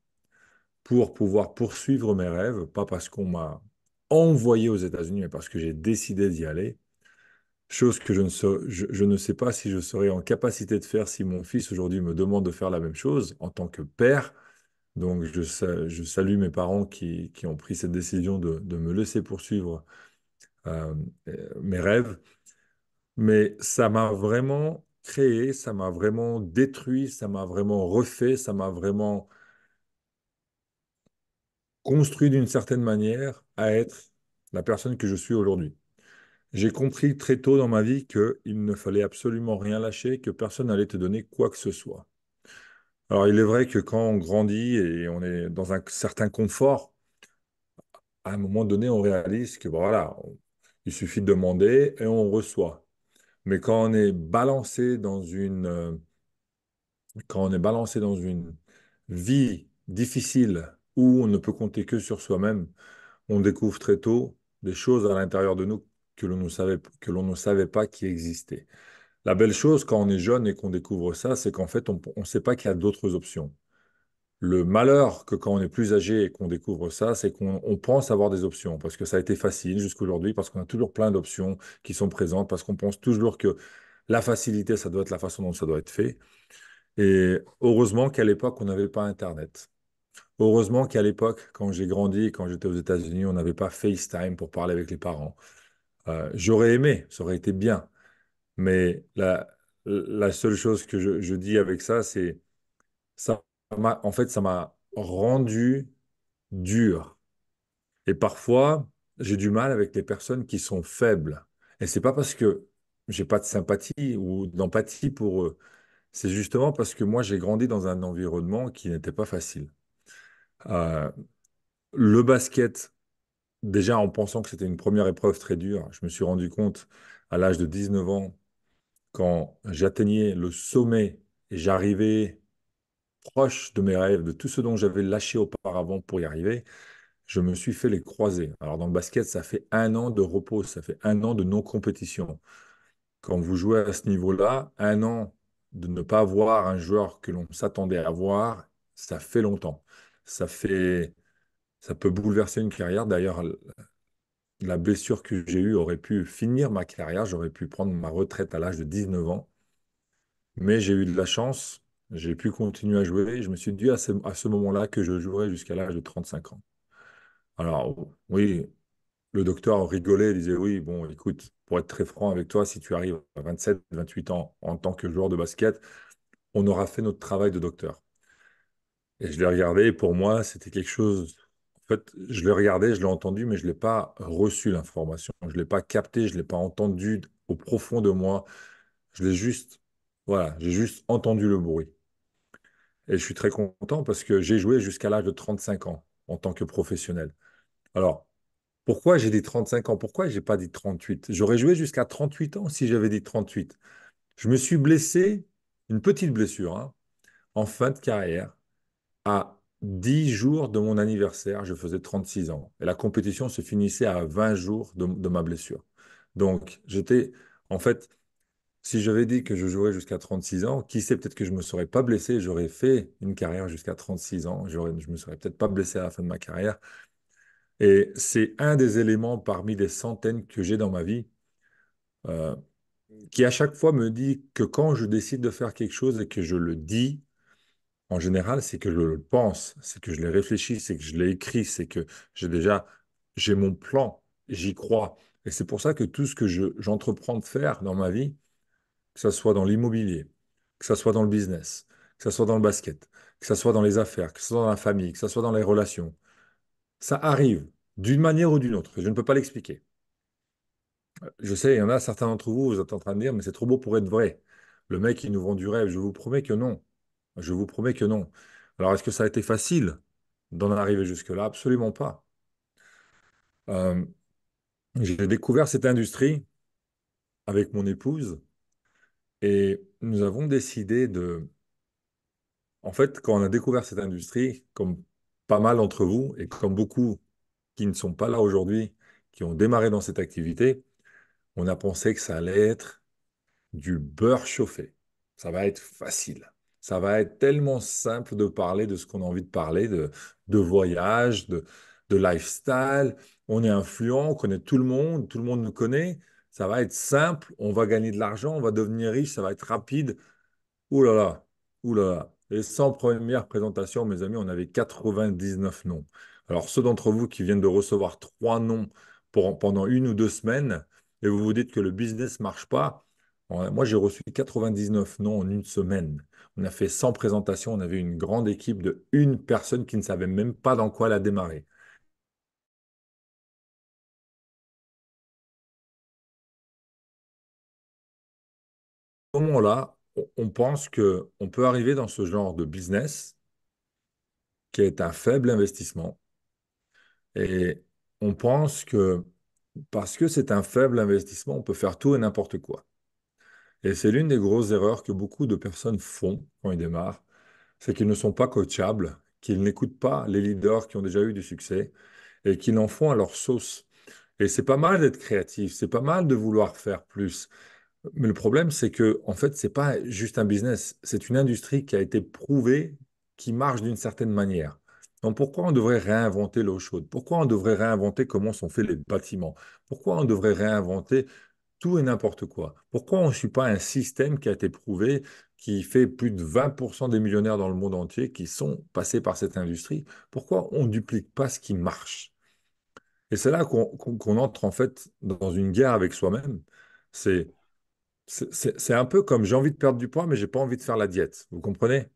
Speaker 5: pour pouvoir poursuivre mes rêves, pas parce qu'on m'a envoyé aux États-Unis, mais parce que j'ai décidé d'y aller. Chose que je ne sais pas si je serais en capacité de faire si mon fils aujourd'hui me demande de faire la même chose en tant que père. Donc je salue mes parents qui ont pris cette décision de me laisser poursuivre euh, mes rêves. Mais ça m'a vraiment créé, ça m'a vraiment détruit, ça m'a vraiment refait, ça m'a vraiment construit d'une certaine manière à être la personne que je suis aujourd'hui. J'ai compris très tôt dans ma vie qu'il ne fallait absolument rien lâcher, que personne n'allait te donner quoi que ce soit. Alors il est vrai que quand on grandit et on est dans un certain confort, à un moment donné, on réalise que bon, voilà, il suffit de demander et on reçoit. Mais quand on est balancé dans une vie difficile où on ne peut compter que sur soi-même, on découvre très tôt des choses à l'intérieur de nous que l'on ne savait pas qui existaient. La belle chose quand on est jeune et qu'on découvre ça, c'est qu'en fait, on ne sait pas qu'il y a d'autres options. Le malheur que quand on est plus âgé et qu'on découvre ça, c'est qu'on pense avoir des options parce que ça a été facile jusqu'aujourd'hui, parce qu'on a toujours plein d'options qui sont présentes, parce qu'on pense toujours que la facilité, ça doit être la façon dont ça doit être fait. Et heureusement qu'à l'époque, on n'avait pas Internet. Heureusement qu'à l'époque, quand j'ai grandi, quand j'étais aux États-Unis, on n'avait pas FaceTime pour parler avec les parents. J'aurais aimé, ça aurait été bien. Mais la seule chose que je dis avec ça, c'est ça en fait, ça m'a rendu dur. Et parfois, j'ai du mal avec les personnes qui sont faibles. Et c'est pas parce que j'ai pas de sympathie ou d'empathie pour eux. C'est justement parce que moi, j'ai grandi dans un environnement qui n'était pas facile. Euh, le basket, déjà en pensant que c'était une première épreuve très dure, je me suis rendu compte à l'âge de 19 ans, quand j'atteignais le sommet et j'arrivais proche de mes rêves, de tout ce dont j'avais lâché auparavant pour y arriver, je me suis fait les croiser. Alors dans le basket, ça fait un an de repos, ça fait un an de non-compétition. Quand vous jouez à ce niveau-là, un an de ne pas voir un joueur que l'on s'attendait à voir, ça fait longtemps. Ça fait, ça peut bouleverser une carrière. D'ailleurs, la blessure que j'ai eue aurait pu finir ma carrière, j'aurais pu prendre ma retraite à l'âge de 19 ans, mais j'ai eu de la chance, j'ai pu continuer à jouer, et je me suis dit à ce moment-là que je jouerais jusqu'à l'âge de 35 ans. Alors, oui, le docteur rigolait, il disait, oui, bon, écoute, pour être très franc avec toi, si tu arrives à 27, 28 ans en tant que joueur de basket, on aura fait notre travail de docteur. Et je l'ai regardé, et pour moi, c'était quelque chose. En fait, je l'ai regardé, je l'ai entendu, mais je ne l'ai pas reçu l'information. Je ne l'ai pas capté, je ne l'ai pas entendu au profond de moi. Je l'ai juste, voilà, j'ai juste entendu le bruit. Et je suis très content parce que j'ai joué jusqu'à l'âge de 35 ans en tant que professionnel. Alors, pourquoi j'ai dit 35 ans? Pourquoi j'ai pas dit 38? J'aurais joué jusqu'à 38 ans si j'avais dit 38. Je me suis blessé, une petite blessure, hein, en fin de carrière. À 10 jours de mon anniversaire, je faisais 36 ans. Et la compétition se finissait à 20 jours de ma blessure. Donc, en fait, si j'avais dit que je jouerais jusqu'à 36 ans, qui sait, peut-être que je ne me serais pas blessé, j'aurais fait une carrière jusqu'à 36 ans, je ne me serais peut-être pas blessé à la fin de ma carrière. Et c'est un des éléments parmi des centaines que j'ai dans ma vie, euh, qui à chaque fois me dit que quand je décide de faire quelque chose et que je le dis, en général, c'est que je le pense, c'est que je l'ai réfléchi, c'est que je l'ai écrit, c'est que j'ai mon plan, j'y crois. Et c'est pour ça que tout ce que j'entreprends de faire dans ma vie, que ce soit dans l'immobilier, que ce soit dans le business, que ce soit dans le basket, que ce soit dans les affaires, que ce soit dans la famille, que ce soit dans les relations, ça arrive d'une manière ou d'une autre. Je ne peux pas l'expliquer. Je sais, il y en a certains d'entre vous, vous êtes en train de dire, mais c'est trop beau pour être vrai. Le mec, il nous vend du rêve. Je vous promets que non. Je vous promets que non. Alors, est-ce que ça a été facile d'en arriver jusque-là? Absolument pas. Euh, j'ai découvert cette industrie avec mon épouse et nous avons décidé de... En fait, quand on a découvert cette industrie, comme pas mal d'entre vous et comme beaucoup qui ne sont pas là aujourd'hui, qui ont démarré dans cette activité, on a pensé que ça allait être du beurre chauffé. Ça va être facile. Ça va être tellement simple de parler de ce qu'on a envie de parler, de voyage, de lifestyle. On est influent, on connaît tout le monde nous connaît. Ça va être simple, on va gagner de l'argent, on va devenir riche, ça va être rapide. Ouh là là, ouh là là. Et sans première présentation, mes amis, on avait 99 noms. Alors, ceux d'entre vous qui viennent de recevoir 3 noms pendant 1 ou 2 semaines, et vous vous dites que le business ne marche pas, moi, j'ai reçu 99 noms en 1 semaine. On a fait 100 présentations, on avait une grande équipe de une personne qui ne savait même pas dans quoi elle a démarré. À ce moment-là, on pense qu'on peut arriver dans ce genre de business qui est un faible investissement. Et on pense que parce que c'est un faible investissement, on peut faire tout et n'importe quoi. Et c'est l'une des grosses erreurs que beaucoup de personnes font quand ils démarrent, c'est qu'ils ne sont pas coachables, qu'ils n'écoutent pas les leaders qui ont déjà eu du succès et qu'ils en font à leur sauce. Et c'est pas mal d'être créatif, c'est pas mal de vouloir faire plus. Mais le problème, c'est que, en fait, c'est pas juste un business, c'est une industrie qui a été prouvée, qui marche d'une certaine manière. Donc, pourquoi on devrait réinventer l'eau chaude? Pourquoi on devrait réinventer comment sont faits les bâtiments? Pourquoi on devrait réinventer tout et n'importe quoi? Pourquoi on ne suit pas un système qui a été prouvé, qui fait plus de 20% des millionnaires dans le monde entier qui sont passés par cette industrie? Pourquoi on ne duplique pas ce qui marche? Et c'est là qu'on entre en fait dans une guerre avec soi-même. C'est c'est un peu comme j'ai envie de perdre du poids, mais j'ai pas envie de faire la diète. Vous comprenez?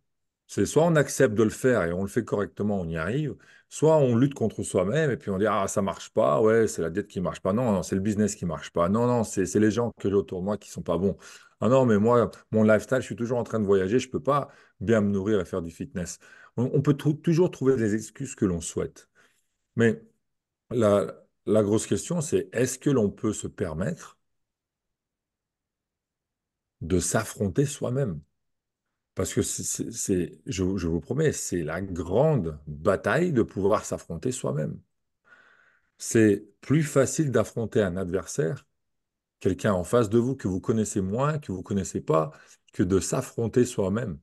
Speaker 5: C'est soit on accepte de le faire et on le fait correctement, on y arrive, soit on lutte contre soi-même et puis on dit ah ça marche pas, ouais c'est la diète qui marche pas, non non c'est le business qui marche pas, non non c'est les gens que j'ai autour de moi qui sont pas bons, ah non mais moi mon lifestyle je suis toujours en train de voyager, je peux pas bien me nourrir et faire du fitness. On peut toujours trouver des excuses que l'on souhaite, mais la grosse question c'est est-ce que l'on peut se permettre de s'affronter soi-même? Parce que je vous promets, c'est la grande bataille de pouvoir s'affronter soi-même. C'est plus facile d'affronter un adversaire, quelqu'un en face de vous que vous connaissez moins, que vous ne connaissez pas, que de s'affronter soi-même.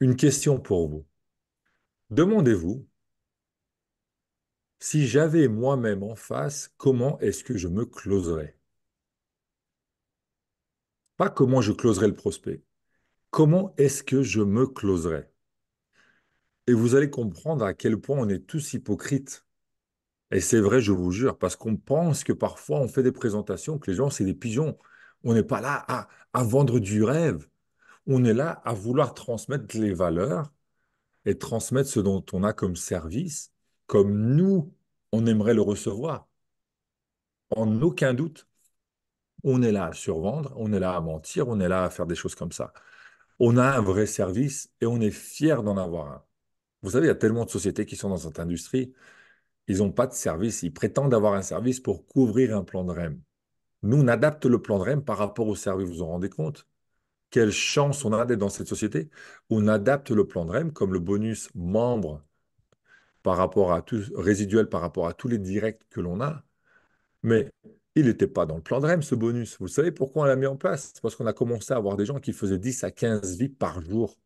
Speaker 5: Une question pour vous. Demandez-vous, Si j'avais moi-même en face, comment est-ce que je me closerais? Pas comment je closerais le prospect. Comment est-ce que je me closerais? Et vous allez comprendre à quel point on est tous hypocrites. Et c'est vrai, je vous jure, parce qu'on pense que parfois on fait des présentations, que les gens, c'est des pigeons. On n'est pas là à vendre du rêve. On est là à vouloir transmettre les valeurs et transmettre ce dont on a comme service, comme nous, on aimerait le recevoir. En aucun doute, on est là à survendre, on est là à mentir, on est là à faire des choses comme ça. On a un vrai service et on est fier d'en avoir un. Vous savez, il y a tellement de sociétés qui sont dans cette industrie, ils n'ont pas de service, ils prétendent avoir un service pour couvrir un plan de REM. Nous, on adapte le plan de REM par rapport au service, vous vous en rendez compte? Quelle chance on a d'être dans cette société. On adapte le plan de REM comme le bonus membre par rapport à tout, résiduel par rapport à tous les directs que l'on a. Mais il n'était pas dans le plan de REM, ce bonus. Vous savez pourquoi on l'a mis en place? C'est parce qu'on a commencé à avoir des gens qui faisaient 10 à 15 vies par jour.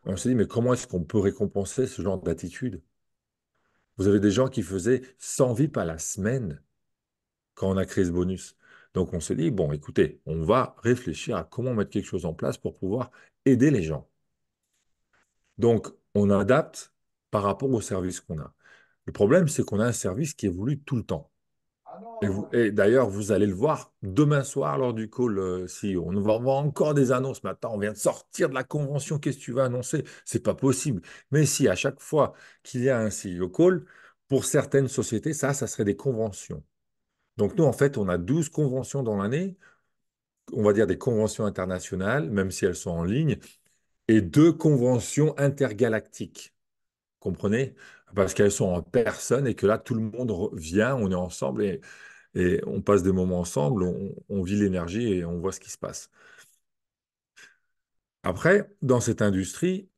Speaker 5: On s'est dit, mais comment est-ce qu'on peut récompenser ce genre d'attitude? Vous avez des gens qui faisaient 100 vies à la semaine quand on a créé ce bonus. Donc on s'est dit, bon, écoutez, on va réfléchir à comment mettre quelque chose en place pour pouvoir aider les gens. Donc on adapte par rapport au service qu'on a. Le problème, c'est qu'on a un service qui évolue tout le temps. Et d'ailleurs, vous allez le voir demain soir lors du call CEO. On va voir encore des annonces. Maintenant, on vient de sortir de la convention. Qu'est-ce que tu vas annoncer? C'est pas possible. Mais si à chaque fois qu'il y a un CEO call, pour certaines sociétés, ça serait des conventions. Donc nous, en fait, on a 12 conventions dans l'année. On va dire des conventions internationales, même si elles sont en ligne, et 2 conventions intergalactiques. Comprenez? Parce qu'elles sont en personne et que là, tout le monde vient, on est ensemble et on passe des moments ensemble, on vit l'énergie et on voit ce qui se passe. Après, dans cette industrie,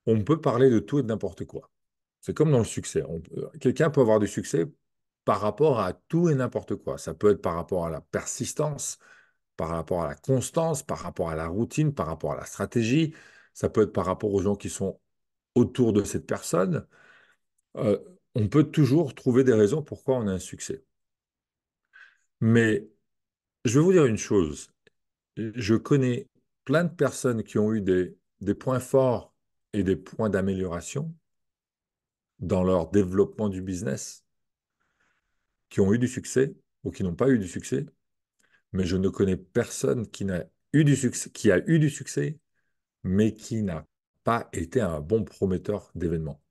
Speaker 5: on peut parler de tout et de n'importe quoi. C'est comme dans le succès. Quelqu'un peut avoir du succès par rapport à tout et n'importe quoi. Ça peut être par rapport à la persistance, par rapport à la constance, par rapport à la routine, par rapport à la stratégie. Ça peut être par rapport aux gens qui sont autour de cette personne. Euh, on peut toujours trouver des raisons pourquoi on a un succès. Mais je vais vous dire une chose. Je connais plein de personnes qui ont eu des points forts et des points d'amélioration dans leur développement du business, qui ont eu du succès ou qui n'ont pas eu du succès, mais je ne connais personne qui n'a eu du succès, qui a eu du succès, mais qui n'a pas été un bon prometteur d'événements.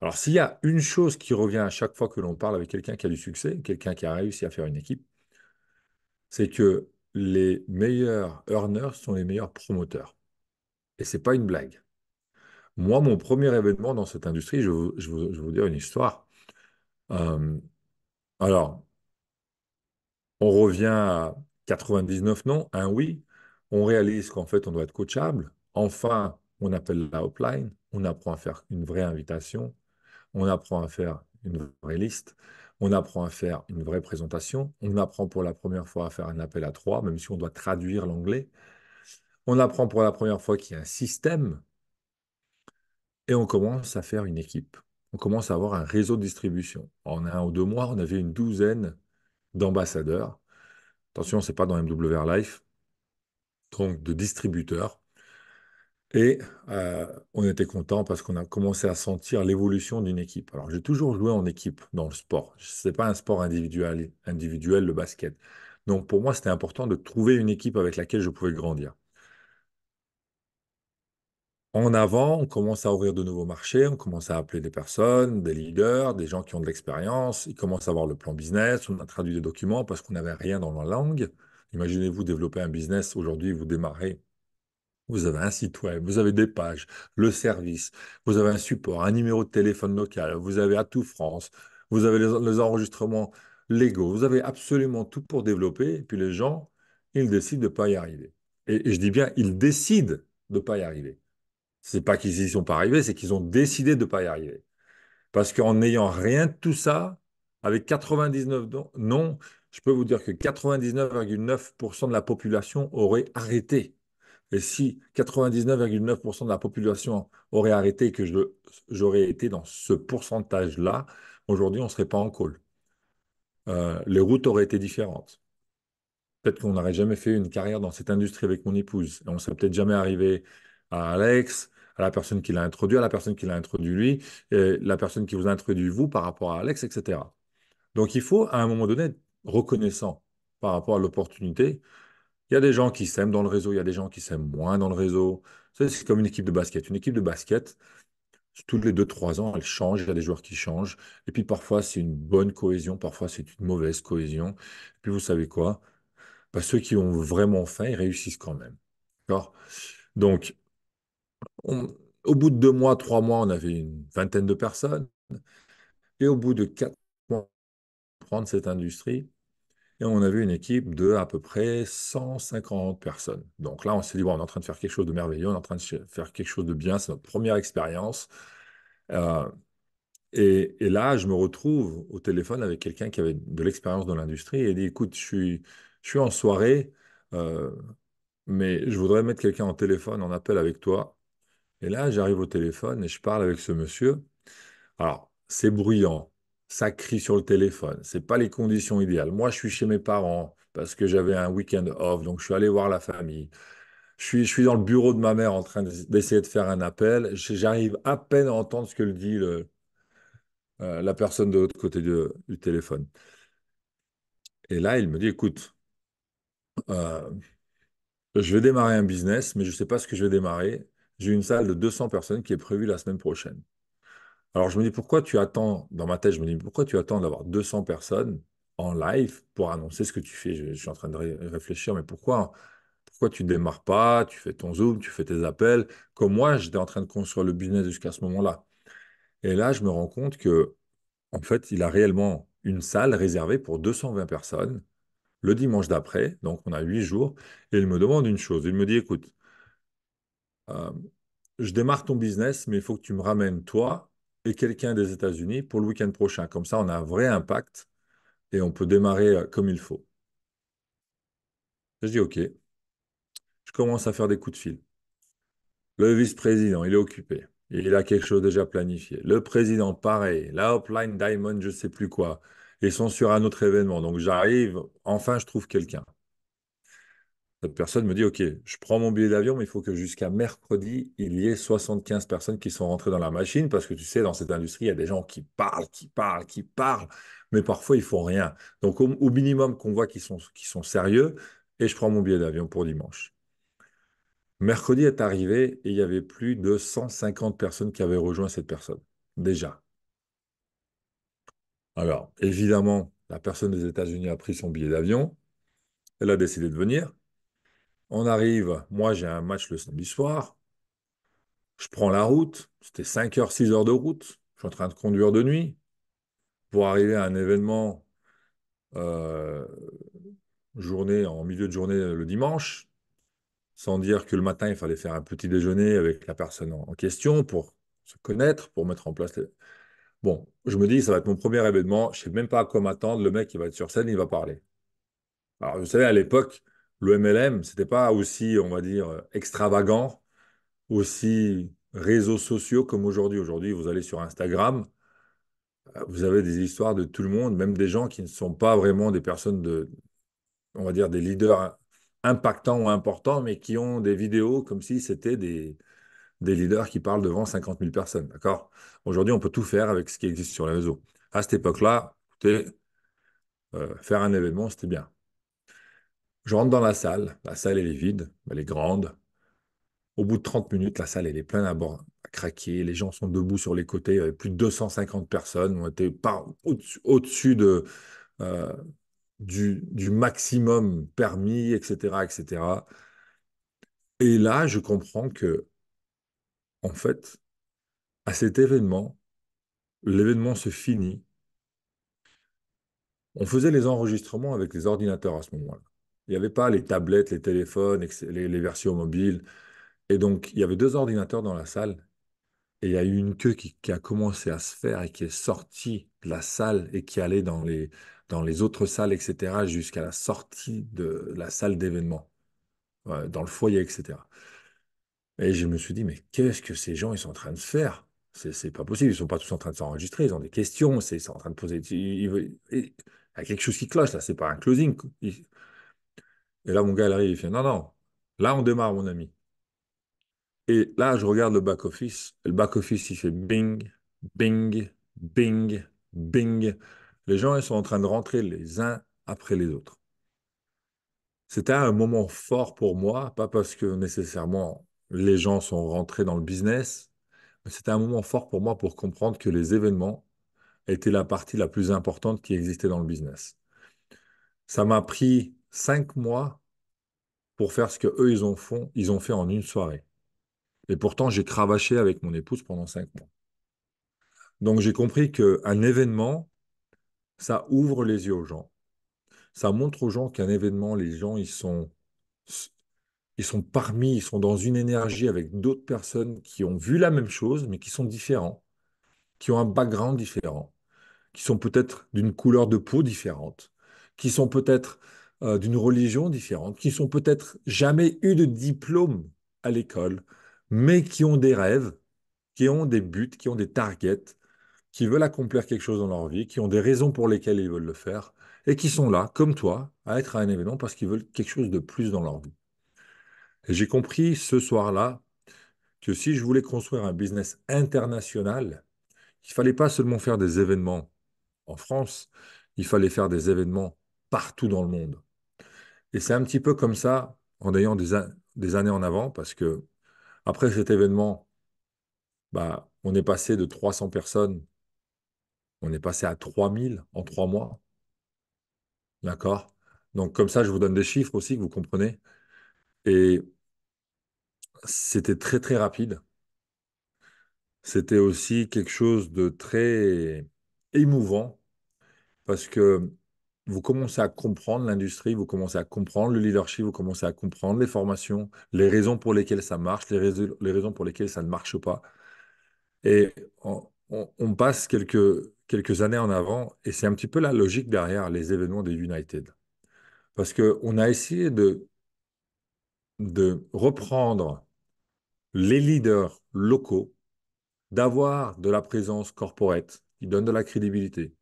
Speaker 5: Alors, s'il y a une chose qui revient à chaque fois que l'on parle avec quelqu'un qui a du succès, quelqu'un qui a réussi à faire une équipe, c'est que les meilleurs earners sont les meilleurs promoteurs. Et c'est pas une blague. Moi, mon premier événement dans cette industrie, je vais vous dire une histoire. Euh, alors, on revient à 99 non, un oui. On réalise qu'en fait, on doit être coachable. Enfin, on appelle la hotline. On apprend à faire une vraie invitation. On apprend à faire une vraie liste. On apprend à faire une vraie présentation. On apprend pour la première fois à faire un appel à trois, même si on doit traduire l'anglais. On apprend pour la première fois qu'il y a un système et on commence à faire une équipe. On commence à avoir un réseau de distribution. En 1 ou 2 mois, on avait une douzaine d'ambassadeurs. Attention, ce n'est pas dans MWR Life, donc de distributeurs. Et on était content parce qu'on a commencé à sentir l'évolution d'une équipe. Alors, j'ai toujours joué en équipe dans le sport. Ce n'est pas un sport individuel, le basket. Donc, pour moi, c'était important de trouver une équipe avec laquelle je pouvais grandir. En avant, on commence à ouvrir de nouveaux marchés, on commence à appeler des personnes, des leaders, des gens qui ont de l'expérience, ils commencent à avoir le plan business, on a traduit des documents parce qu'on n'avait rien dans la langue. Imaginez-vous développer un business, aujourd'hui vous démarrez, vous avez un site web, vous avez des pages, le service, vous avez un support, un numéro de téléphone local, vous avez Atout France, vous avez les enregistrements légaux, vous avez absolument tout pour développer, et puis les gens, ils décident de ne pas y arriver. Et je dis bien, ils décident de ne pas y arriver. C'est pas qu'ils y sont pas arrivés, c'est qu'ils ont décidé de ne pas y arriver. Parce qu'en n'ayant rien de tout ça, avec 99 non, je peux vous dire que 99,9% de la population aurait arrêté. Et si 99,9% de la population aurait arrêté et que j'aurais été dans ce pourcentage-là, aujourd'hui, on ne serait pas en call. Les routes auraient été différentes. Peut-être qu'on n'aurait jamais fait une carrière dans cette industrie avec mon épouse. Et on ne serait peut-être jamais arrivé à Alex, à la personne qui l'a introduit, à la personne qui l'a introduit lui, et la personne qui vous a introduit vous par rapport à Alex, etc. Donc il faut à un moment donné être reconnaissant par rapport à l'opportunité. Il y a des gens qui s'aiment dans le réseau, il y a des gens qui s'aiment moins dans le réseau. C'est comme une équipe de basket. Une équipe de basket, tous les 2, 3 ans, elle change, il y a des joueurs qui changent. Et puis parfois, c'est une bonne cohésion, parfois, c'est une mauvaise cohésion. Et puis vous savez quoi? Bah, ceux qui ont vraiment faim, ils réussissent quand même. D'accord? Donc, on- au bout de 2 mois, 3 mois, on avait une vingtaine de personnes. Et au bout de 4 mois, prendre cette industrie, et on avait une équipe de à peu près 150 personnes. Donc là, on s'est dit, bon, on est en train de faire quelque chose de merveilleux, on est en train de faire quelque chose de bien, c'est notre première expérience. Euh, et là, je me retrouve au téléphone avec quelqu'un qui avait de l'expérience dans l'industrie et il dit, écoute, je suis en soirée, euh, mais je voudrais mettre quelqu'un en téléphone, en appel avec toi. Et là, j'arrive au téléphone et je parle avec ce monsieur. Alors, c'est bruyant, ça crie sur le téléphone, c'est pas les conditions idéales. Moi, je suis chez mes parents parce que j'avais un week-end off, donc je suis allé voir la famille. Je suis dans le bureau de ma mère en train d'essayer de faire un appel. J'arrive à peine à entendre ce que dit la personne de l'autre côté du téléphone. Et là, il me dit, écoute, euh, je vais démarrer un business, mais je ne sais pas ce que je vais démarrer. J'ai une salle de 200 personnes qui est prévue la semaine prochaine. Alors je me dis, pourquoi tu attends, dans ma tête, je me dis, pourquoi tu attends d'avoir 200 personnes en live pour annoncer ce que tu fais? Je suis en train de réfléchir, mais pourquoi tu démarres pas, tu fais ton Zoom, tu fais tes appels, comme moi, j'étais en train de construire le business jusqu'à ce moment-là. Et là, je me rends compte que, en fait, il a réellement une salle réservée pour 220 personnes le dimanche d'après, donc on a 8 jours, et il me demande une chose. Il me dit, écoute, euh, je démarre ton business, mais il faut que tu me ramènes toi et quelqu'un des États-Unis pour le week-end prochain. Comme ça, on a un vrai impact et on peut démarrer comme il faut. Je dis OK. Je commence à faire des coups de fil. Le vice-président, il est occupé. Il a quelque chose déjà planifié. Le président, pareil. La Upline Diamond, je ne sais plus quoi. Ils sont sur un autre événement. Donc j'arrive, enfin, je trouve quelqu'un. Cette personne me dit, OK, je prends mon billet d'avion, mais il faut que jusqu'à mercredi, il y ait 75 personnes qui sont rentrées dans la machine, parce que tu sais, dans cette industrie, il y a des gens qui parlent, qui parlent, qui parlent, mais parfois, ils font rien. Donc, au minimum qu'on voit qu'ils sont sérieux, et je prends mon billet d'avion pour dimanche. Mercredi est arrivé, et il y avait plus de 150 personnes qui avaient rejoint cette personne, déjà. Alors, évidemment, la personne des États-Unis a pris son billet d'avion, elle a décidé de venir. On arrive, moi j'ai un match le samedi soir, je prends la route, c'était 5 heures, 6 heures de route. Je suis en train de conduire de nuit pour arriver à un événement euh, en milieu de journée le dimanche, sans dire que le matin, il fallait faire un petit déjeuner avec la personne en question pour se connaître, pour mettre en place les... Bon, je me dis, ça va être mon premier événement, je ne sais même pas à quoi m'attendre, le mec, il va être sur scène, il va parler. Alors, vous savez, à l'époque, le MLM, c'était pas aussi, on va dire, extravagant, aussi réseaux sociaux comme aujourd'hui. Aujourd'hui, vous allez sur Instagram, vous avez des histoires de tout le monde, même des gens qui ne sont pas vraiment des personnes on va dire, des leaders impactants ou importants, mais qui ont des vidéos comme si c'était des leaders qui parlent devant 50 000 personnes, d'accord? Aujourd'hui, on peut tout faire avec ce qui existe sur les réseaux. À cette époque-là, écoutez, faire un événement, c'était bien. Je rentre dans la salle, elle est vide, elle est grande. Au bout de 30 minutes, la salle, elle est pleine à bord, à craquer. Les gens sont debout sur les côtés. Il y avait plus de 250 personnes. On était au-dessus euh, du maximum permis, etc., etc. Et là, je comprends que, en fait, à cet événement, l'événement se finit. On faisait les enregistrements avec les ordinateurs à ce moment-là. Il n'y avait pas les tablettes, les téléphones, les versions mobiles. Et donc, il y avait 2 ordinateurs dans la salle. Et il y a eu une queue qui a commencé à se faire et qui est sortie de la salle et qui allait dans les autres salles, etc., jusqu'à la sortie de la salle d'événement. dans le foyer, etc. Et je me suis dit, mais qu'est-ce que ces gens ils sont en train de faire? C'est pas possible, ils sont pas tous en train de s'enregistrer, ils ont des questions, ils sont en train de poser. Il y a quelque chose qui cloche là, c'est pas un closing. Et là, mon gars, il arrive, il fait, non, non, là, on démarre, mon ami. Et là, je regarde le back-office. Le back-office, il fait bing, bing, bing, bing. Les gens, ils sont en train de rentrer les uns après les autres. C'était un moment fort pour moi, pas parce que nécessairement les gens sont rentrés dans le business, mais c'était un moment fort pour moi pour comprendre que les événements étaient la partie la plus importante qui existait dans le business. Ça m'a pris 5 mois pour faire ce que eux ils ont fait en une soirée. Et pourtant, j'ai cravaché avec mon épouse pendant 5 mois. Donc, j'ai compris qu'un événement, ça ouvre les yeux aux gens. Ça montre aux gens qu'un événement, les gens, ils sont parmi, ils sont dans une énergie avec d'autres personnes qui ont vu la même chose, mais qui sont différents, qui ont un background différent, qui sont peut-être d'une couleur de peau différente, qui sont peut-être d'une religion différente, qui sont peut-être jamais eu de diplôme à l'école, mais qui ont des rêves, qui ont des buts, qui ont des targets, qui veulent accomplir quelque chose dans leur vie, qui ont des raisons pour lesquelles ils veulent le faire, et qui sont là, comme toi, à être à un événement parce qu'ils veulent quelque chose de plus dans leur vie. Et j'ai compris ce soir-là que si je voulais construire un business international, il fallait pas seulement faire des événements en France, il fallait faire des événements partout dans le monde. Et c'est un petit peu comme ça, en ayant des années en avant, parce que après cet événement, bah, on est passé de 300 personnes, on est passé à 3000 en 3 mois. D'accord? Donc, comme ça, je vous donne des chiffres aussi que vous comprenez. Et c'était très, très rapide. C'était aussi quelque chose de très émouvant parce que vous commencez à comprendre l'industrie, vous commencez à comprendre le leadership, vous commencez à comprendre les formations, les raisons pour lesquelles ça marche, les raisons pour lesquelles ça ne marche pas. Et on passe quelques années en avant et c'est un petit peu la logique derrière les événements des United. Parce qu'on a essayé de reprendre les leaders locaux, d'avoir de la présence corporate qui donne de la crédibilité,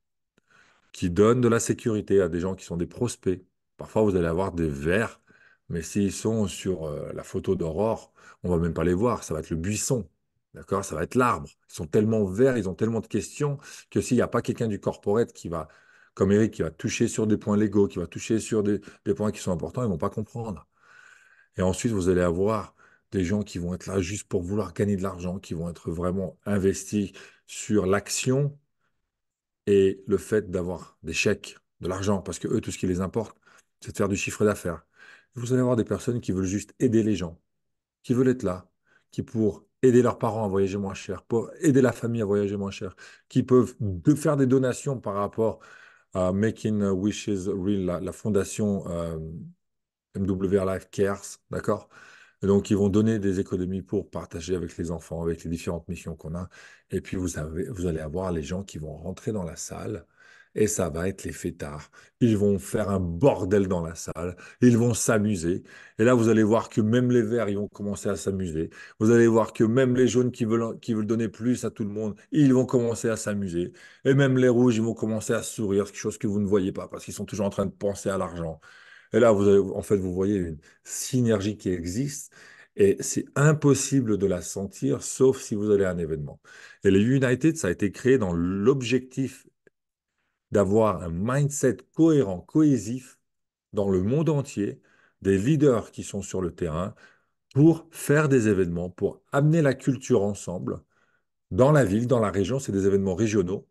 Speaker 5: qui donne de la sécurité à des gens qui sont des prospects. Parfois, vous allez avoir des verts, mais s'ils sont sur la photo d'Aurore, on va même pas les voir, ça va être le buisson. D'accord? Ça va être l'arbre. Ils sont tellement verts, ils ont tellement de questions que s'il n'y a pas quelqu'un du corporate qui va, comme Eric, qui va toucher sur des points légaux, qui va toucher sur des points qui sont importants, ils ne vont pas comprendre. Et ensuite, vous allez avoir des gens qui vont être là juste pour vouloir gagner de l'argent, qui vont être vraiment investis sur l'action et le fait d'avoir des chèques, de l'argent, parce que eux, tout ce qui les importe, c'est de faire du chiffre d'affaires. Vous allez avoir des personnes qui veulent juste aider les gens, qui veulent être là, qui pour aider leurs parents à voyager moins cher, pour aider la famille à voyager moins cher, qui peuvent faire des donations par rapport à Making Wishes Real, la fondation MWR Life Cares, d'accord? Et donc, ils vont donner des économies pour partager avec les enfants, avec les différentes missions qu'on a. Et puis, vous allez avoir les gens qui vont rentrer dans la salle et ça va être les fêtards. Ils vont faire un bordel dans la salle. Ils vont s'amuser. Et là, vous allez voir que même les verts, ils vont commencer à s'amuser. Vous allez voir que même les jaunes qui veulent donner plus à tout le monde, ils vont commencer à s'amuser. Et même les rouges, ils vont commencer à sourire, quelque chose que vous ne voyez pas parce qu'ils sont toujours en train de penser à l'argent. Et là, en fait, vous voyez une synergie qui existe et c'est impossible de la sentir sauf si vous allez à un événement. Et le United, ça a été créé dans l'objectif d'avoir un mindset cohérent, cohésif dans le monde entier, des leaders qui sont sur le terrain pour faire des événements, pour amener la culture ensemble dans la ville, dans la région. C'est des événements régionaux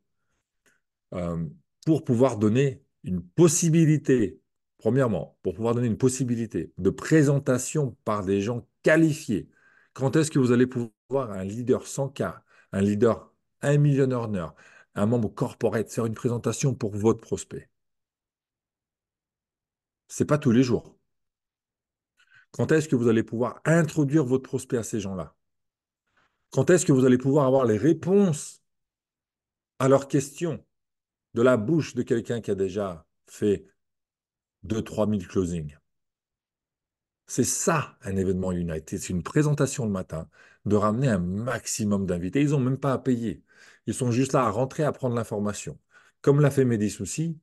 Speaker 5: euh, pour pouvoir donner une possibilité, premièrement, pour pouvoir donner une possibilité de présentation par des gens qualifiés. Quand est-ce que vous allez pouvoir, un leader 100K, un leader 1 million earner, un membre corporate, faire une présentation pour votre prospect? C'est pas tous les jours. Quand est-ce que vous allez pouvoir introduire votre prospect à ces gens-là? Quand est-ce que vous allez pouvoir avoir les réponses à leurs questions de la bouche de quelqu'un qui a déjà fait 2 000 à 3 000 closings? C'est ça, un événement United. C'est une présentation le matin, de ramener un maximum d'invités. Ils n'ont même pas à payer. Ils sont juste là à rentrer, à prendre l'information. Comme l'a fait Mehdi Souci,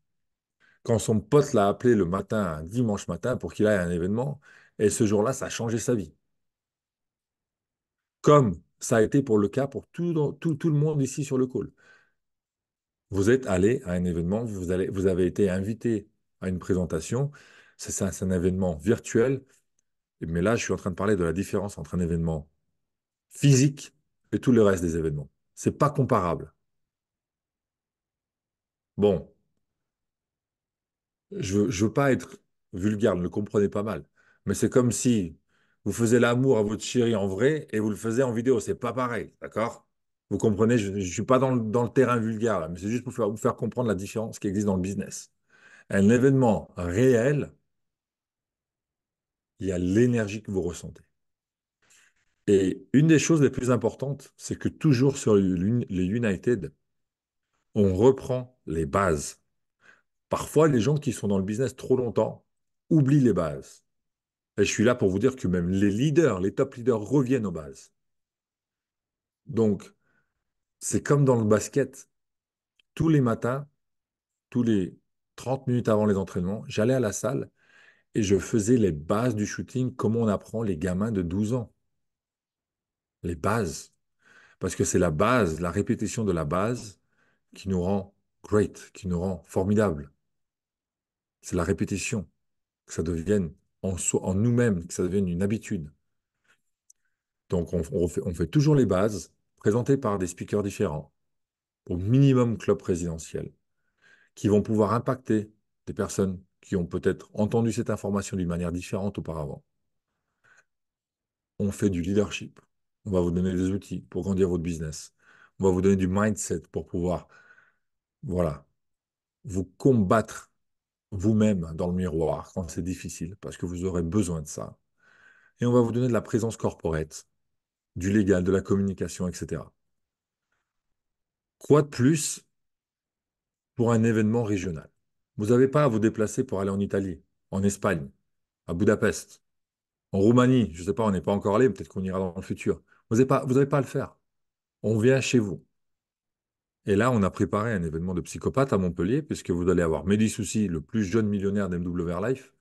Speaker 5: quand son pote l'a appelé le matin, un dimanche matin, pour qu'il aille à un événement, et ce jour-là, ça a changé sa vie. Comme ça a été pour le cas pour tout le monde ici sur le call. Vous êtes allé à un événement, vous avez été invité à une présentation. C'est ça, c'est un événement virtuel. Mais là, je suis en train de parler de la différence entre un événement physique et tout le reste des événements. C'est pas comparable. Bon, je veux pas être vulgaire, ne le comprenez pas mal. Mais c'est comme si vous faisiez l'amour à votre chérie en vrai et vous le faisiez en vidéo. C'est pas pareil, d'accord? Vous comprenez, je ne suis pas dans le terrain vulgaire là, mais c'est juste pour vous faire comprendre la différence qui existe dans le business. Un événement réel, il y a l'énergie que vous ressentez. Et une des choses les plus importantes, c'est que toujours sur les United, on reprend les bases. Parfois, les gens qui sont dans le business trop longtemps oublient les bases. Et je suis là pour vous dire que même les leaders, les top leaders reviennent aux bases. Donc, c'est comme dans le basket. Tous les matins, tous les 30 minutes avant les entraînements, j'allais à la salle et je faisais les bases du shooting, comment on apprend les gamins de 12 ans. Les bases. Parce que c'est la base, la répétition de la base qui nous rend great, qui nous rend formidable. C'est la répétition, que ça devienne en nous-mêmes, que ça devienne une habitude. Donc, on fait toujours les bases, présentées par des speakers différents, au minimum club présidentiel, qui vont pouvoir impacter des personnes qui ont peut-être entendu cette information d'une manière différente auparavant. On fait du leadership. On va vous donner des outils pour grandir votre business. On va vous donner du mindset pour pouvoir, voilà, vous combattre vous-même dans le miroir quand c'est difficile, parce que vous aurez besoin de ça. Et on va vous donner de la présence corporate, du légal, de la communication, etc. Quoi de plus pour un événement régional? Vous n'avez pas à vous déplacer pour aller en Italie, en Espagne, à Budapest, en Roumanie. Je ne sais pas, on n'est pas encore allé, peut-être qu'on ira dans le futur. Vous n'avez pas à le faire. On vient chez vous. Et là, on a préparé un événement de psychopathe à Montpellier, puisque vous allez avoir Mehdi Souci, le plus jeune millionnaire d'MWR Life,